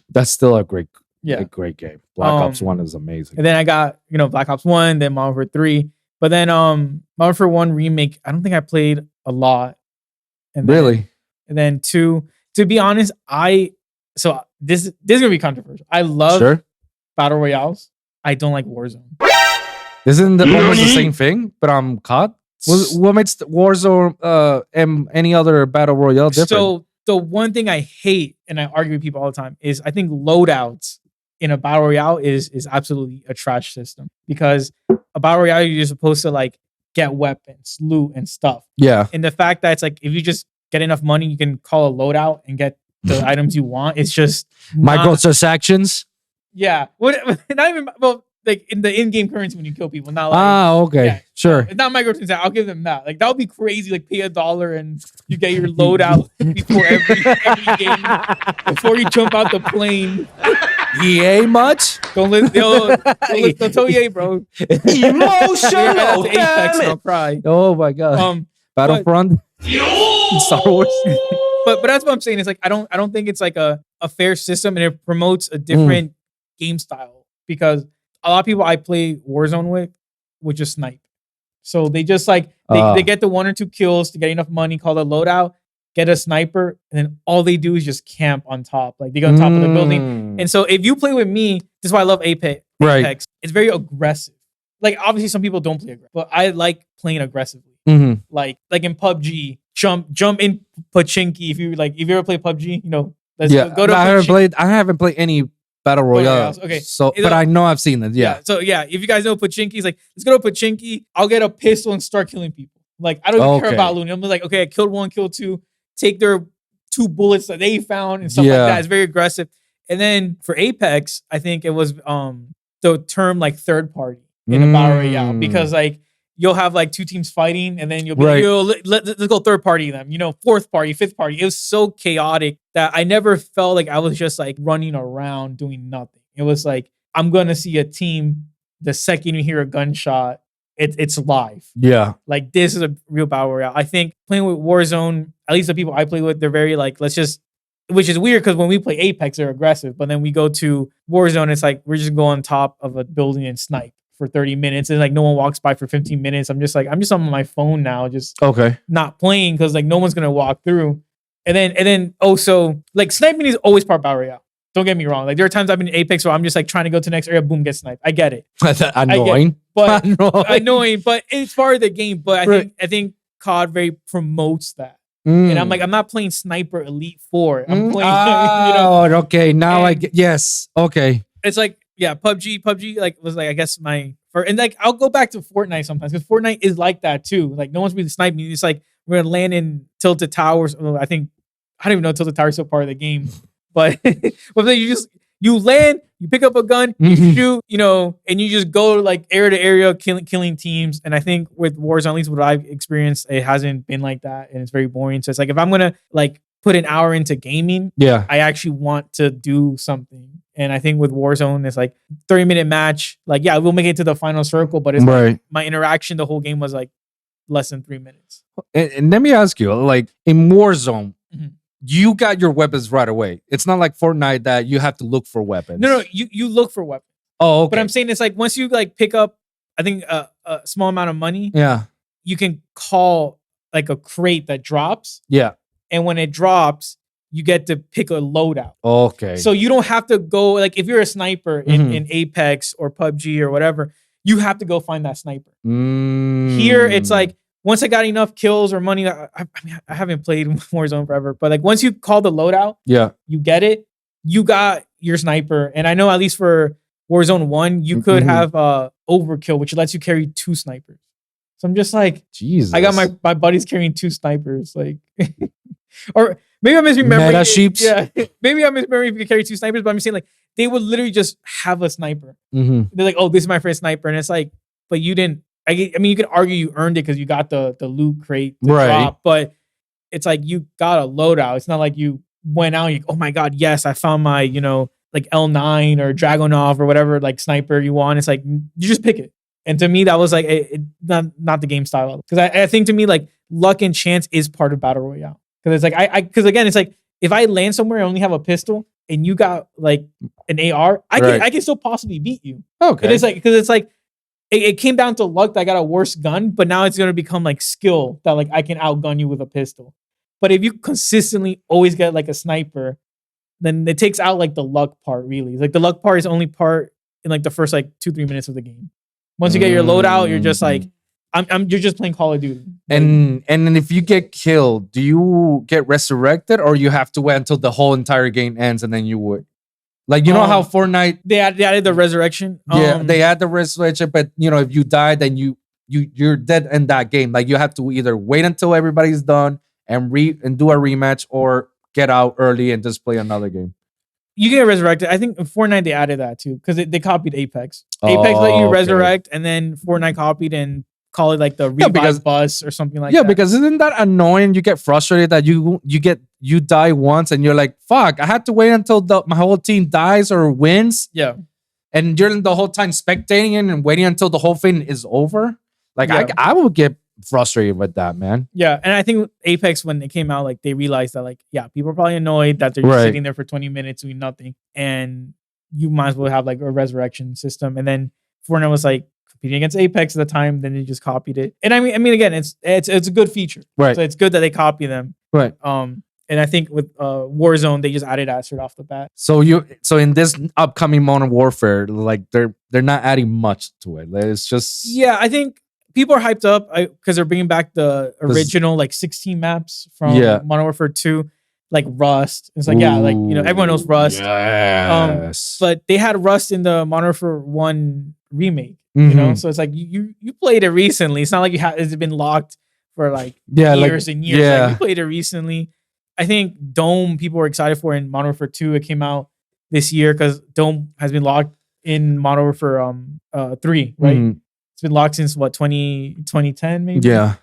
That's still a great game. Black Ops 1 is amazing. And then I got, Black Ops 1, then Modern Warfare 3. But then Modern Warfare 1 remake, I don't think I played a lot. And then 2, to be honest, so this is gonna be controversial. I love Battle Royales. I don't like Warzone. Isn't almost the same thing? But COD? What makes Warzone and any other battle royale different? So the one thing I hate, and I argue with people all the time, is I think loadouts in a battle royale is absolutely a trash system, because a battle royale you're supposed to like get weapons, loot, and stuff. Yeah. And the fact that it's like if you just get enough money, you can call a loadout and get the items you want. It's just microtransactions. Yeah. What? Not even like in the in-game currency when you kill people. Not like okay, yeah, sure. It's not microtransactions. I'll give them that. Like that would be crazy. Like pay $1 and you get your loadout before every game before you jump out the plane. EA much? Don't tell EA, bro. Emotional. Apex, I'll cry. Oh my god. Battlefront. Star Wars. but that's what I'm saying. It's like I don't think it's like a fair system, and it promotes a different game style, because a lot of people I play Warzone with would just snipe. So they just like they get the 1 or 2 kills to get enough money, call the loadout, get a sniper, and then all they do is just camp on top. Like they go on top of the building. And so if you play with me, this is why I love Apex. Right. It's very aggressive. Like obviously some people don't play aggressive, but I like playing aggressively. Like in PUBG, jump in Pachinki. If you ever play PUBG, go to I haven't played any battle royale. Okay. So but I know I've seen it. Yeah. So yeah, if you guys know Pachinki, it's like, let's go to Pachinki. I'll get a pistol and start killing people. Like I don't even care about looting. I'm like, okay, I killed 1, killed 2, take their 2 bullets that they found and stuff like that. It's very aggressive. And then for Apex, I think it was the term like third party in a battle royale, because like you'll have like 2 teams fighting, and then you'll be like, let's go third party them, 4th party, 5th party. It was so chaotic that I never felt like I was just like running around doing nothing. It was like, I'm going to see a team the second you hear a gunshot, it's live. Yeah. Like this is a real battle royale. I think playing with Warzone, at least the people I play with, they're very like, which is weird because when we play Apex, they're aggressive. But then we go to Warzone, it's like, we're just going on top of a building and snipe for 30 minutes. And like no one walks by for 15 minutes. I'm just on my phone now, just not playing, because like no one's going to walk through. And then also like sniping is always part of battle royale. Don't get me wrong. Like there are times I've been in Apex where I'm just like trying to go to the next area, boom, get sniped. I get it. Annoying. Annoying, but it's part of the game. But I think CoD very promotes that. And I'm like, I'm not playing Sniper Elite 4. I'm playing, okay. Now I get, yes. Okay. It's like, yeah, PUBG like was like, I guess and like, I'll go back to Fortnite sometimes, because Fortnite is like that too. Like no one's really sniping you. It's like, we're going to land in Tilted Towers. I don't even know Tilted Towers is still part of the game, but you land, you pick up a gun, you shoot, and you just go like area to area, killing teams. And I think with Warzone, at least what I've experienced, it hasn't been like that, and it's very boring. So it's like, if I'm gonna like put an hour into gaming, I actually want to do something. And I think with Warzone, it's like 30-minute match. Like, yeah, we'll make it to the final circle, but it's like my interaction the whole game was like less than 3 minutes. And let me ask you, like in Warzone, you got your weapons right away. It's not like Fortnite that you have to look for weapons. No, you look for weapons. Oh, okay. But I'm saying it's like once you like pick up, I think a small amount of money. Yeah. You can call like a crate that drops. Yeah. And when it drops, you get to pick a loadout. Okay. So you don't have to go, like if you're a sniper in Apex or PUBG or whatever, you have to go find that sniper. Here, it's like, once I got enough kills or money, I haven't played Warzone forever, but like once you call the loadout, you get it, you got your sniper. And I know at least for Warzone 1, you could have overkill, which lets you carry 2 snipers. So I'm just like, Jesus. I got my buddies carrying 2 snipers, like, or maybe I'm misremembering. Meta sheeps. Yeah, maybe I'm misremembering if you could carry 2 snipers, but I'm saying like they would literally just have a sniper. They're like, oh, this is my first sniper, and it's like, but you didn't. I mean, you could argue you earned it because you got the loot crate drop, but it's like you got a loadout. It's not like you went out and you, oh my God, yes, I found my, like L9 or Dragunov or whatever, like sniper you want. It's like, you just pick it. And to me, that was like, not the game style. Because I think to me, like luck and chance is part of Battle Royale. Because it's like, because again, it's like, if I land somewhere and only have a pistol and you got like an AR, I can still possibly beat you. Okay. And it's like, because it's like, it came down to luck that I got a worse gun, but now it's going to become like skill that like I can outgun you with a pistol. But if you consistently always get like a sniper, then it takes out like the luck part really. Like the luck part is only part in like the first like 2-3 minutes of the game. Once you get your loadout, you're just like, you're just playing Call of Duty. And then if you get killed, do you get resurrected or you have to wait until the whole entire game ends and then you would? Like, you know how Fortnite they added the resurrection. They add the resurrection, but if you die, then you're dead in that game. Like, you have to either wait until everybody's done and do a rematch, or get out early and just play another game. You get resurrected. I think in Fortnite they added that too, because they copied Apex. Apex let you resurrect, and then Fortnite copied and call it like the revive bus or something like that. Yeah, because isn't that annoying? You get frustrated that you die once and you're like, fuck, I had to wait until my whole team dies or wins. Yeah. And you're the whole time spectating it and waiting until the whole thing is over. Like, I would get frustrated with that, man. Yeah, and I think Apex, when it came out, like, they realized that, like, people are probably annoyed that they're just sitting there for 20 minutes doing nothing, and you might as well have like a resurrection system. And then Fortnite was like competing against Apex at the time, then they just copied it. And I mean, again, it's a good feature, right? So it's good that they copy them, right? And I think with Warzone, they just added that straight off the bat. So in this upcoming Modern Warfare, like they're not adding much to it. It's just I think people are hyped up because they're bringing back the original like 16 maps from Modern Warfare 2, like Rust. It's like everyone knows Rust. Yes. But they had Rust in the Modern Warfare 1 remake. You know, so it's like you played it recently. It's not like it's been locked for like years and years. Like, you played it recently. I think Dome people were excited for in Modern Warfare 2. It came out this year because Dome has been locked in Modern Warfare 3, right? Mm-hmm. It's been locked since 2010 maybe. Yeah.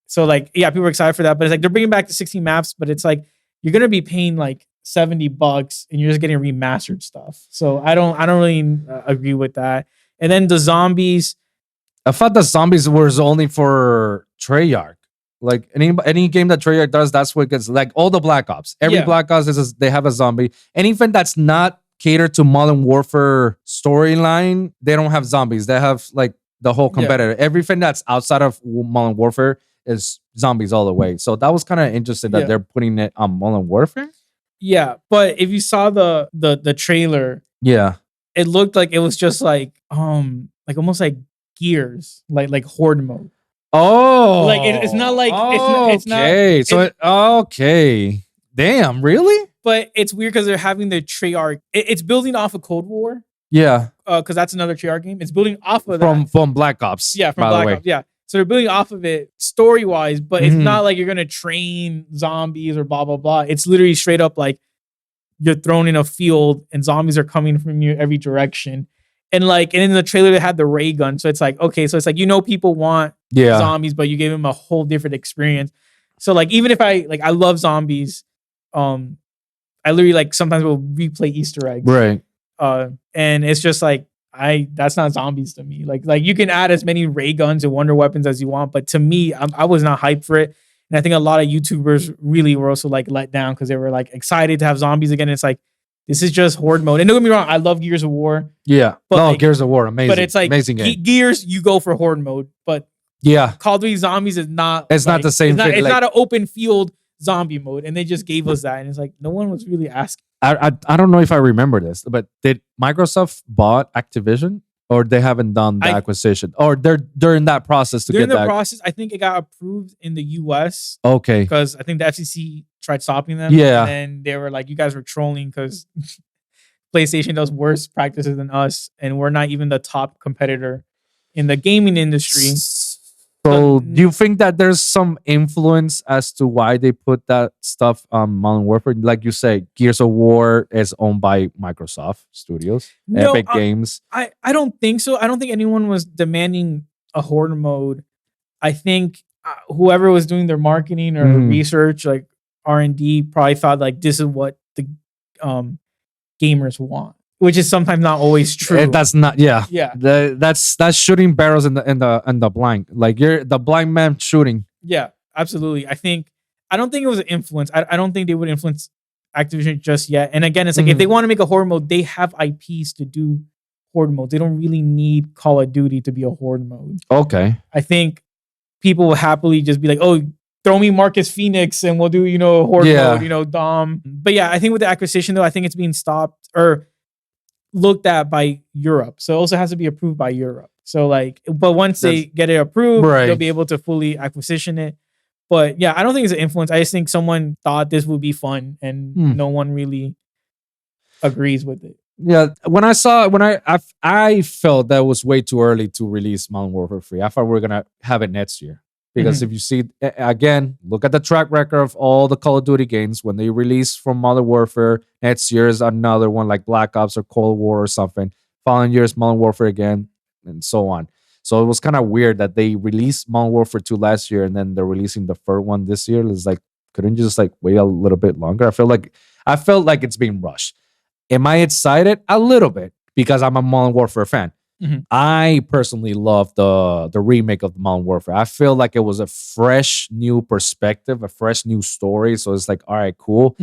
So like people were excited for that, but it's like they're bringing back the 16 maps, but it's like you're gonna be paying like $70 and you're just getting remastered stuff. So I don't really agree with that. And then the zombies. I thought the zombies was only for Treyarch. Like any game that Treyarch does, that's what it gets. Like all the Black Ops. Every Black Ops they have a zombie. Anything that's not catered to Modern Warfare storyline, they don't have zombies. They have like the whole competitor. Everything that's outside of Modern Warfare is zombies all the way. So that was kind of interesting that they're putting it on Modern Warfare. Yeah, but if you saw the trailer, it looked like it was just like almost like Gears, like horde mode. Oh, like it's not like it's okay. Okay. Damn, really? But it's weird because they're having the Treyarch. It's building off of Cold War. Yeah. Because that's another Treyarch game. It's building off of that. From Black Ops. Yeah, from Black Ops. Yeah. So they're building off of it story-wise, but it's not like you're gonna train zombies or blah blah blah. It's literally straight up like you're thrown in a field and zombies are coming from you every direction. And in the trailer they had the ray gun. So it's like, okay, so it's like people want zombies, but you gave them a whole different experience. So like even if I love zombies, I literally sometimes will replay Easter eggs. Right. And it's just like that's not zombies to me. Like you can add as many ray guns and wonder weapons as you want, but to me, I was not hyped for it. And I think a lot of YouTubers really were also like let down because they were like excited to have zombies again. It's like this is just horde mode. And don't get me wrong, I love Gears of War. Yeah. But Gears of War, amazing. But it's like amazing game. Gears, you go for horde mode. But Call of Duty Zombies is not. It's not the same thing. It's not an open field zombie mode, and they just gave us that, and it's like no one was really asking. I don't know if I remember this, but did Microsoft bought Activision, or they haven't done the acquisition, or they're in that process to during get the process? I think it got approved in the US. Okay, because I think the FCC tried stopping them. Yeah, and then they were like, "You guys were trolling because PlayStation does worse practices than us, and we're not even the top competitor in the gaming industry." So do you think that there's some influence as to why they put that stuff on Modern Warfare? Like you say, Gears of War is owned by Microsoft Studios, Epic Games. I don't think so. I don't think anyone was demanding a horde mode. I think whoever was doing their marketing or research, like R&D, probably thought like this is what the gamers want. Which is sometimes not always true. That's not, yeah. That's shooting barrels in the blind. Like you're the blind man shooting. Yeah, absolutely. I don't think it was an influence. I don't think they would influence Activision just yet. And again, it's like if they want to make a horde mode, they have IPs to do horde modes. They don't really need Call of Duty to be a horde mode. Okay. I think people will happily just be like, oh, throw me Marcus Phoenix and we'll do, horde mode, Dom. But yeah, I think with the acquisition though, I think it's being stopped or looked at by Europe. So it also has to be approved by Europe. So but once they get it approved, they'll be able to fully acquisition it. But yeah, I don't think it's an influence. I just think someone thought this would be fun and no one really agrees with it. Yeah, when I felt that was way too early to release Modern Warfare 3. I thought we were gonna have it next year. Because if you see again, look at the track record of all the Call of Duty games. When they release from Modern Warfare, next year is another one like Black Ops or Cold War or something. Following year is Modern Warfare again, and so on. So it was kind of weird that they released Modern Warfare 2 last year and then they're releasing the third one this year. It's like, couldn't you just like wait a little bit longer? I felt like it's being rushed. Am I excited? A little bit because I'm a Modern Warfare fan. I personally love the remake of the Modern Warfare. I feel like it was a fresh new perspective, a fresh new story. So it's like, all right, cool.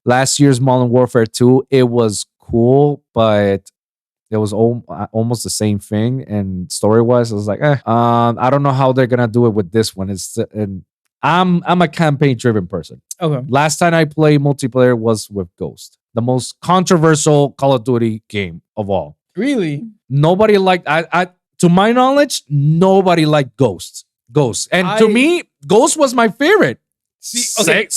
Last year's Modern Warfare 2, it was cool, but it was almost the same thing. And story wise, I was like, I don't know how they're gonna do it with this one. I'm a campaign driven person. Okay. Last time I played multiplayer was with Ghost, the most controversial Call of Duty game of all. Really? Nobody liked. To my knowledge, nobody liked Ghost. And to me, Ghost was my favorite. See, okay.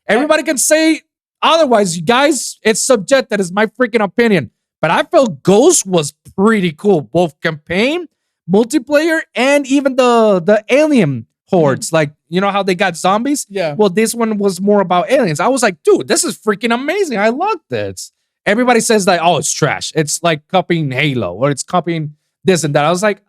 Everybody can say otherwise, you guys. It's subjective. It's my freaking opinion. But I felt Ghost was pretty cool, both campaign, multiplayer, and even the alien hordes. Like, you know how they got zombies? Yeah. Well, this one was more about aliens. I was like, dude, this is freaking amazing. I love this. Everybody says that, oh, it's trash. It's like copying Halo or it's copying this and that. I was like,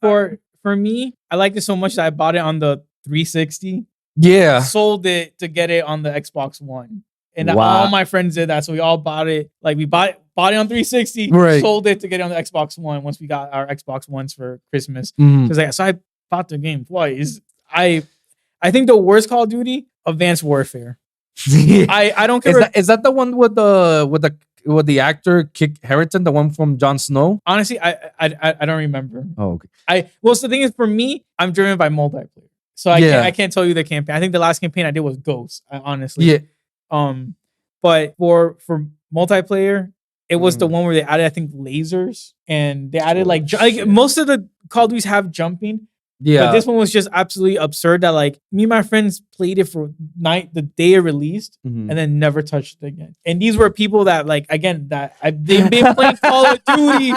for me, I liked it so much that I bought it on the 360. Yeah. Sold it to get it on the Xbox One. And Wow. all my friends did that. So we all bought it. Like we bought it on 360, Right. sold it to get it on the Xbox One once we got our Xbox Ones for Christmas. Mhm. So I bought the game twice. I think the worst Call of Duty, Advanced Warfare. I don't care. Is that the one with the actor Kit Harington, the one from Jon Snow? Honestly, I don't remember. Oh, okay. So the thing is, for me, I'm driven by multiplayer. So I can't tell you the campaign. I think the last campaign I did was Ghost, honestly. Yeah. But for multiplayer, it was the one where they added, I think, lasers, and they added like most of the Call of Duties have jumping. Yeah. But this one was just absolutely absurd that like me and my friends played it for the day it released and then never touched it again. And these were people that like, again, they've been playing Call of Duty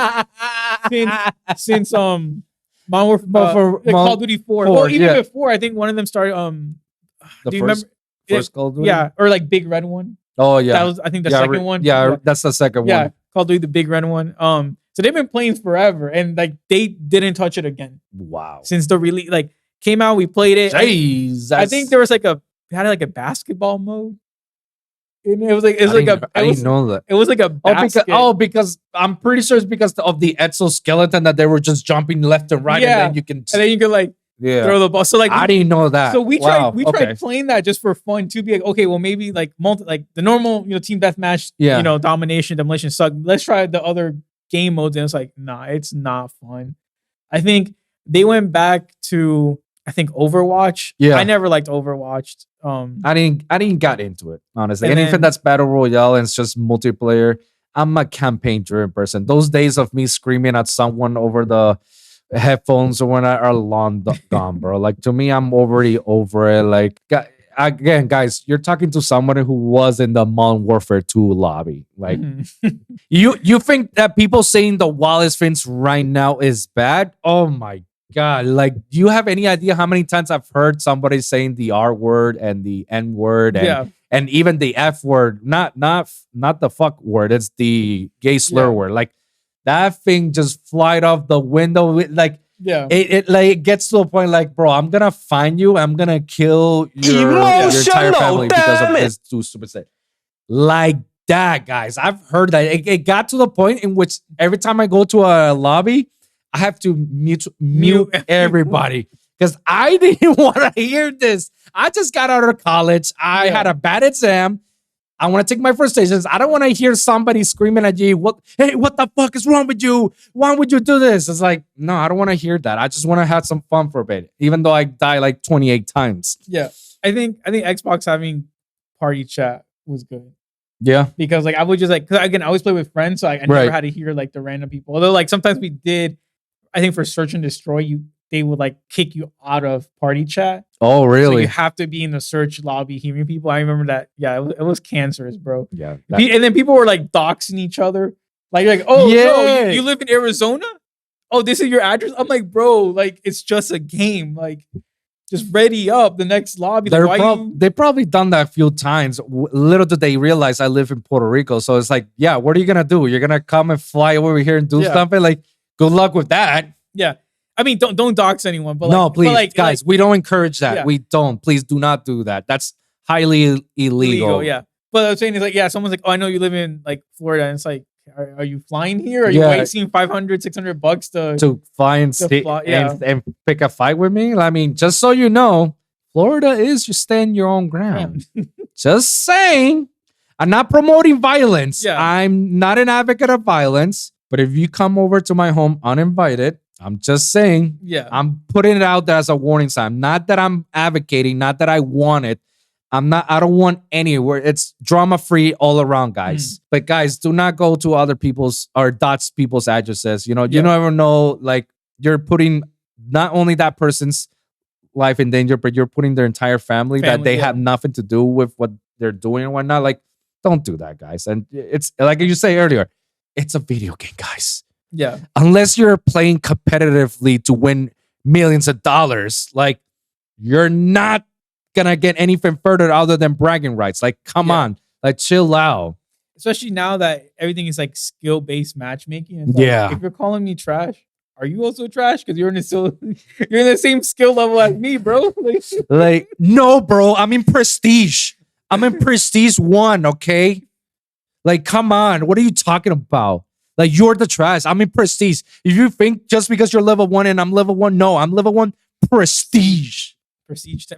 since Modern Warfare, Call of Duty 4. Well, even before, I think one of them started do you remember first Call of Duty? Yeah, or like Big Red one. Oh yeah. That was, I think, the second one. Yeah, that's the second one. Yeah, Call of Duty the Big Red one. So they've been playing forever, and like they didn't touch it again. Wow. Since the release, like came out, we played it. Jeez, I think there was like a basketball mode. And it was like I didn't know that. It was like a basket. Because I'm pretty sure it's because of the exoskeleton that they were just jumping left and right, and then you can like throw the ball. So like I didn't know that. So we tried playing that just for fun to be like, okay, well maybe like the normal team deathmatch, domination, demolition suck. Let's try the other game modes, and it's like, nah, it's not fun. I think they went back to Overwatch. Yeah, I never liked Overwatch. I didn't get into it, honestly. Anything that's battle royale and it's just multiplayer. I'm a campaign driven person. Those days of me screaming at someone over the headphones or when are long gone, bro. Like to me, I'm already over it. Like again, guys, you're talking to somebody who was in the Modern Warfare 2 lobby. Like you think that people saying the wildest things right now is bad? Oh my God. Like, do you have any idea how many times I've heard somebody saying the R word and the N word and even the F word? Not the fuck word. It's the gay slur word. Like that thing just flied off the window. Like it gets to a point like, bro, I'm gonna find you. I'm gonna kill your entire family because of this two stupid shit. Like that, guys. I've heard that. It got to the point in which every time I go to a lobby, I have to mute everybody because I didn't want to hear this. I just got out of college. I had a bad exam. I want to take my frustrations. I don't want to hear somebody screaming at you. What the fuck is wrong with you? Why would you do this? It's like, no, I don't want to hear that. I just want to have some fun for a bit, even though I die like 28 times. Yeah. I think Xbox having party chat was good. Yeah. Because like I would just like, cause again, I always play with friends. So I never had to hear like the random people. Although like sometimes we did, I think for search and destroy they would like kick you out of party chat. Oh, really? So you have to be in the search lobby hearing people. I remember that. Yeah, it was cancerous, bro. Yeah. And then people were like doxing each other. Like, oh, no, you live in Arizona? Oh, this is your address? I'm like, bro, like, it's just a game. Like, just ready up the next lobby. They've probably done that a few times. Little did they realize I live in Puerto Rico. So it's like, yeah, what are you going to do? You're going to come and fly over here and do something? Like, good luck with that. Yeah. I mean, don't dox anyone. But no, please, guys, we don't encourage that. Yeah. We don't. Please do not do that. That's highly illegal. Yeah. But I'm saying is like, yeah, someone's like, oh, I know you live in like Florida. And it's like, are you flying here? Are you wasting $500-$600 to fly and pick a fight with me? I mean, just so you know, Florida is you stand your own ground. Just saying. I'm not promoting violence. Yeah. I'm not an advocate of violence. But if you come over to my home uninvited, I'm just saying. Yeah. I'm putting it out there as a warning sign. Not that I'm advocating, not that I want it. I don't want anywhere. It's drama free all around, guys. But guys, do not go to other people's or people's addresses. You never know. Like, you're putting not only that person's life in danger, but you're putting their entire family that they have nothing to do with what they're doing and whatnot. Like, don't do that, guys. And it's like you say earlier, it's a video game, guys. Yeah. Unless you're playing competitively to win millions of dollars, like, you're not gonna get anything further other than bragging rights. Like, come on, like, chill out. Especially now that everything is like skill-based matchmaking. It's like, if you're calling me trash, are you also trash? Because you're in the same skill level as me, bro. Like, no, bro. I'm in prestige. I'm in prestige 1. Okay. Like, come on. What are you talking about? Like, you're the trash. I'm in prestige. If you think just because you're level 1 and I'm level 1, no, I'm level 1 prestige.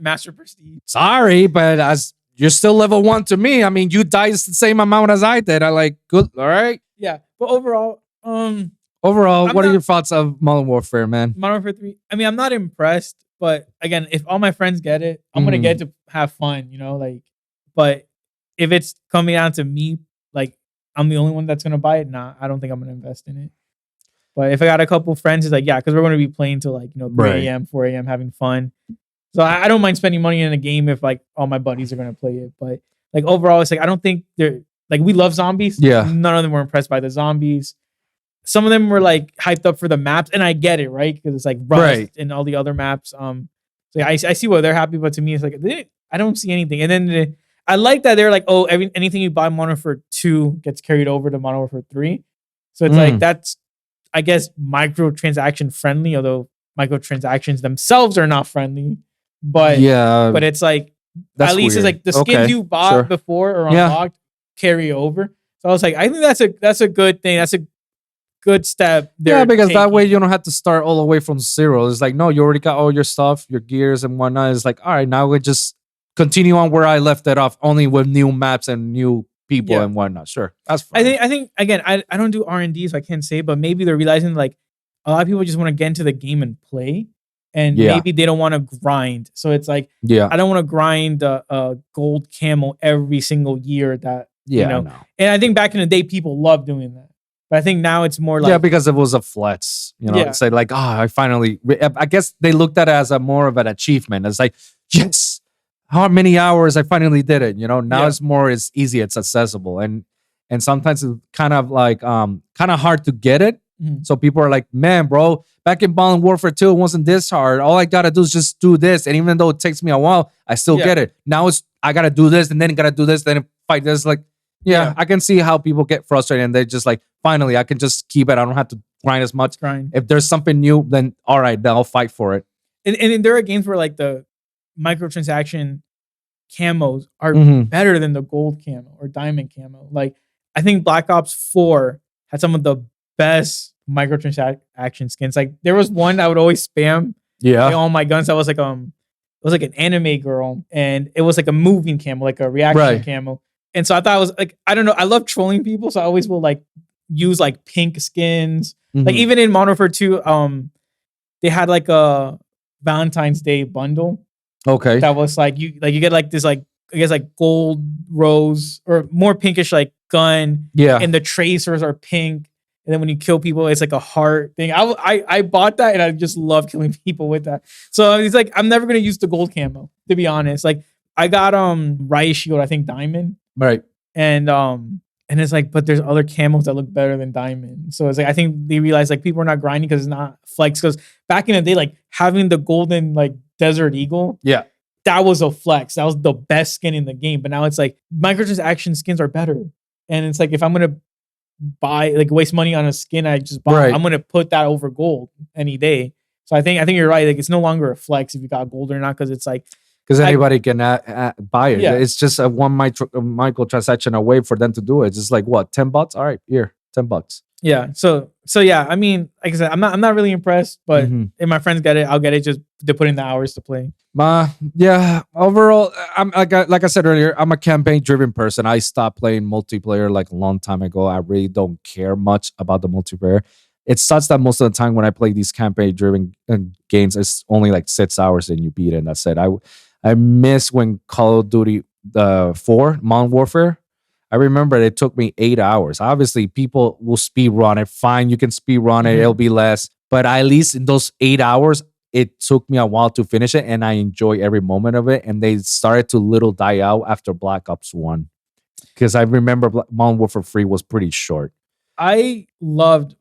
Master prestige. Sorry, but as you're still level 1 to me. I mean, you died the same amount as I did. I like, good. All right. Yeah. But overall, what are your thoughts of Modern Warfare, man? Modern Warfare 3. I mean, I'm not impressed, but again, if all my friends get it, I'm gonna get to have fun, like. But if it's coming down to me, like, I'm the only one that's gonna buy it, nah, I don't think I'm gonna invest in it. But if I got a couple friends, it's like, yeah, because we're gonna be playing till like 3 a.m., 4 a.m. having fun. So I don't mind spending money in a game if like all my buddies are gonna play it. But like overall, it's like I don't think they're like, we love zombies. Yeah. None of them were impressed by the zombies. Some of them were like hyped up for the maps, and I get it, right? Because it's like Rust and all the other maps. So I see why they're happy, but to me, it's like I don't see anything. And then I like that they're like, oh, anything you buy Modern Warfare 2 gets carried over to Modern Warfare 3. So it's like that's, I guess, microtransaction friendly, although microtransactions themselves are not friendly. But but it's like, at least it's like the skins you bought before or unlocked carry over. So I was like, I think that's a good thing. That's a good step. Because that way you don't have to start all the way from zero. It's like, no, you already got all your stuff, your gears and whatnot. It's like, all right, now we just continue on where I left it off, only with new maps and new people and whatnot. Sure, that's fine. I think again, I don't do R&D, so I can't say, but maybe they're realizing like a lot of people just want to get into the game and play. And maybe they don't want to grind. So it's like, I don't want to grind a gold camel every single year that, And I think back in the day, people loved doing that. But I think now it's more like... Yeah, because it was a flex. It's like, I finally... I guess they looked at it as more of an achievement. It's like, yes, how many hours I finally did it. Now it's easy, it's accessible. And sometimes it's kind of like, kind of hard to get it. So people are like, man, bro, back in Modern Warfare 2, it wasn't this hard. All I gotta do is just do this. And even though it takes me a while, I still get it. Now I gotta do this and then gotta do this, then fight this. Like, I can see how people get frustrated and they're just like, finally, I can just keep it. I don't have to grind as much. If there's something new, then all right, then I'll fight for it. And there are games where like the microtransaction camos are better than the gold camo or diamond camo. Like, I think Black Ops 4 had some of the best microtransaction skins. Like, there was one I would always spam on my guns. That was like it was like an anime girl, and it was like a moving camo, like a reaction camo. And so I thought it was like, I don't know, I love trolling people, so I always will like use like pink skins. Like even in Modern Warfare 2, they had like a Valentine's Day bundle. Okay. That was like you get like this like, I guess like gold rose or more pinkish like gun. Yeah. And the tracers are pink. And then when you kill people, it's like a heart thing. I bought that and I just love killing people with that. So it's like, I'm never going to use the gold camo, to be honest. Like, I got Riot Shield, I think Diamond. Right. And And it's like, but there's other camos that look better than diamond. So it's like, I think they realize like people are not grinding because it's not flex. Because back in the day, like having the golden like desert eagle, that was a flex. That was the best skin in the game. But now it's like microtransaction skins are better. And it's like, if I'm gonna buy like waste money on a skin I just bought, I'm gonna put that over gold any day. So I think you're right. Like it's no longer a flex if you got gold or not, because it's like anybody can buy it. Yeah. It's just a one microtransaction away for them to do it. It's just like what, $10? All right, here, $10. Yeah. So yeah. I mean, like I said, I'm not really impressed, but if my friends get it, I'll get it. Just to put in the hours to play. Yeah. Overall, I'm like I said earlier, I'm a campaign-driven person. I stopped playing multiplayer like a long time ago. I really don't care much about the multiplayer. It sucks that most of the time when I play these campaign-driven games, it's only like 6 hours and you beat it. And that's it. I miss when Call of Duty 4, Modern Warfare. I remember it took me 8 hours. Obviously, people will speed run it. Fine, you can speed run it. It'll be less. But at least in those 8 hours, it took me a while to finish it, and I enjoy every moment of it. And they started to little die out after Black Ops 1. Because I remember Modern Warfare 3 was pretty short. I loved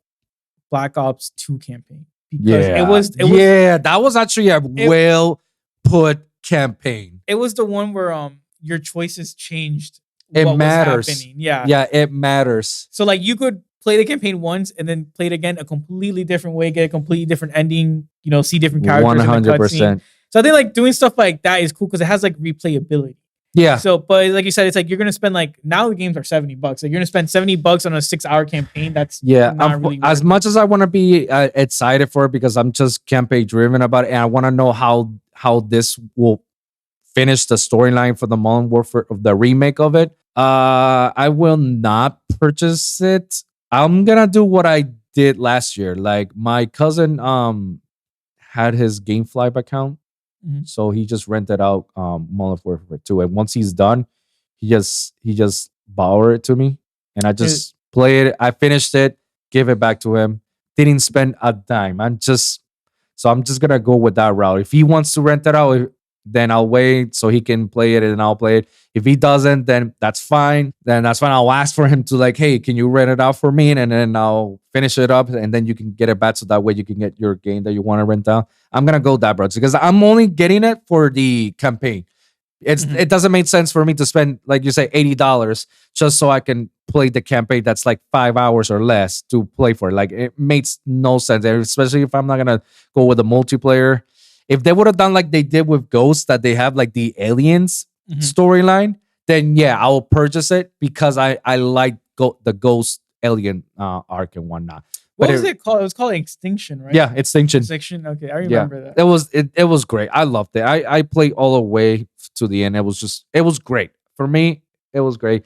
Black Ops 2 campaign. Because that was actually a well-put campaign. It was the one where your choices changed. It matters. Yeah, it matters. So like you could play the campaign once and then play it again a completely different way, get a completely different ending, see different characters. 100%. So I think like doing stuff like that is cool because it has like replayability. Yeah. So, but like you said, it's like you're gonna spend like now the games are $70. Like you're gonna spend $70 on a 6-hour campaign. That's not really as much as I want to be excited for it because I'm just campaign driven about it, and I want to know how this will finish the storyline for the Modern Warfare of the remake of it. I will not purchase it. I'm gonna do what I did last year. Like my cousin had his GameFly account. So he just rented out Modern Warfare 2, and once he's done, he just borrowed it to me, and I just played it. I finished it, gave it back to him. Didn't spend a dime. I'm just gonna go with that route. If he wants to rent it out, then I'll wait so he can play it and I'll play it. If he doesn't, then that's fine. I'll ask for him to like, hey, can you rent it out for me? And then I'll finish it up and then you can get it back so that way you can get your game that you want to rent out. I'm going to go that route because I'm only getting it for the campaign. It doesn't make sense for me to spend, like you say, $80 just so I can play the campaign that's like 5 hours or less to play for. Like it makes no sense, especially if I'm not going to go with the multiplayer. If they would have done like they did with Ghost, that they have like the aliens storyline, then yeah, I will purchase it because I like the Ghost alien arc and whatnot. What was it called? It was called Extinction, right? Yeah, Extinction. Extinction. Okay, I remember that. It was great. I loved it. I played all the way to the end. It was great for me. It was great.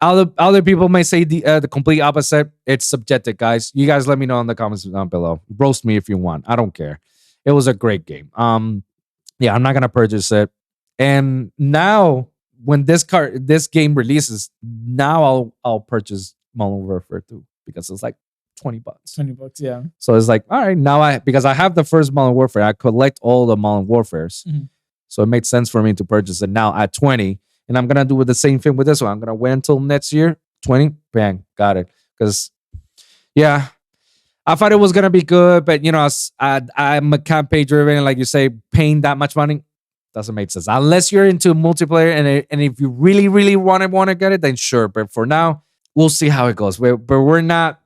Other people may say the complete opposite. It's subjective, guys. You guys let me know in the comments down below. Roast me if you want. I don't care. It was a great game. Yeah, I'm not gonna purchase it. And now, when this game releases, now I'll purchase Modern Warfare 2 because it's like $20. $20, yeah. So it's like, all right, now because I have the first Modern Warfare, I collect all the Modern Warfares, so it makes sense for me to purchase it now at 20. And I'm gonna do the same thing with this one. I'm gonna wait until next year, 20, bang, got it. Because yeah. I thought it was going to be good, but, I'm a campaign driven. And like you say, paying that much money doesn't make sense. Unless you're into multiplayer and if you really, really want to get it, then sure. But for now, we'll see how it goes. But we're not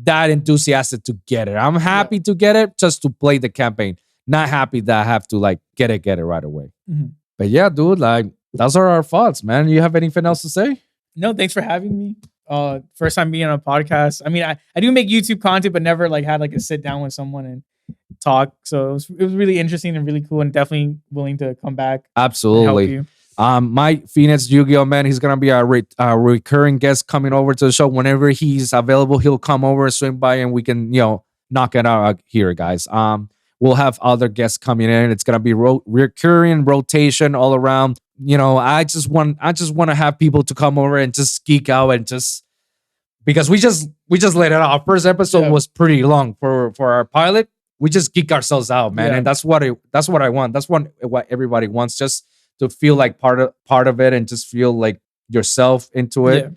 that enthusiastic to get it. I'm happy to get it just to play the campaign. Not happy that I have to like get it right away. But yeah, dude, like those are our thoughts, man. You have anything else to say? No, thanks for having me. First time being on a podcast. I mean, I do make YouTube content, but never like had like a sit down with someone and talk. So it was really interesting and really cool, and definitely willing to come back. Absolutely. And help you. My Phoenix Yugioh, man, he's gonna be a recurring guest coming over to the show whenever he's available. He'll come over and swing by, and we can knock it out here, guys. We'll have other guests coming in. It's gonna be recurring rotation all around. I just want to have people to come over and just geek out and just because we just let it out. Our first episode was pretty long for our pilot. We just geek ourselves out, man, and that's what I want. That's what everybody wants, just to feel like part of it and just feel like yourself into it.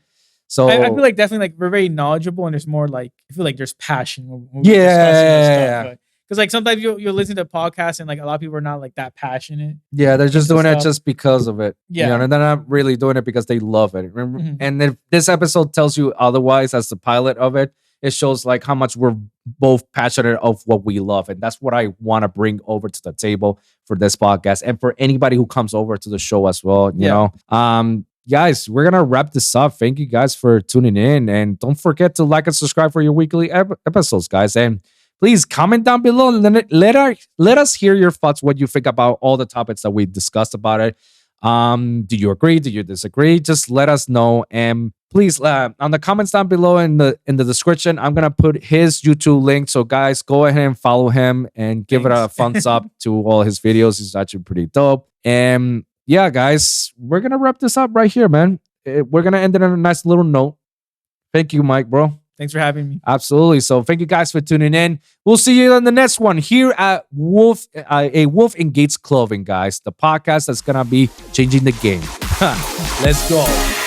So I feel like definitely like we're very knowledgeable, and there's more like I feel like there's passion when we're discussing this stuff. Because like sometimes you'll listen to podcasts and like a lot of people are not like that passionate. Yeah, they're just doing it just because of it. Yeah, and they're not really doing it because they love it. And if this episode tells you otherwise, as the pilot of it, it shows like how much we're both passionate of what we love, and that's what I want to bring over to the table for this podcast, and for anybody who comes over to the show as well. You know, guys, we're gonna wrap this up. Thank you guys for tuning in, and don't forget to like and subscribe for your weekly episodes, guys. And please comment down below and let us hear your thoughts, what you think about all the topics that we discussed about it. Do you agree? Do you disagree? Just let us know. And please, on the comments down below in the description, I'm gonna put his YouTube link. So guys, go ahead and follow him and give it a thumbs up to all his videos. He's actually pretty dope. And yeah, guys, we're gonna wrap this up right here, man. We're gonna end it on a nice little note. Thank you, Mike, bro. Thanks for having me. Absolutely. So thank you guys for tuning in. We'll see you on the next one here at Wolf, A Wolv in Gates Clothing, guys. The podcast that's going to be changing the game. Let's go.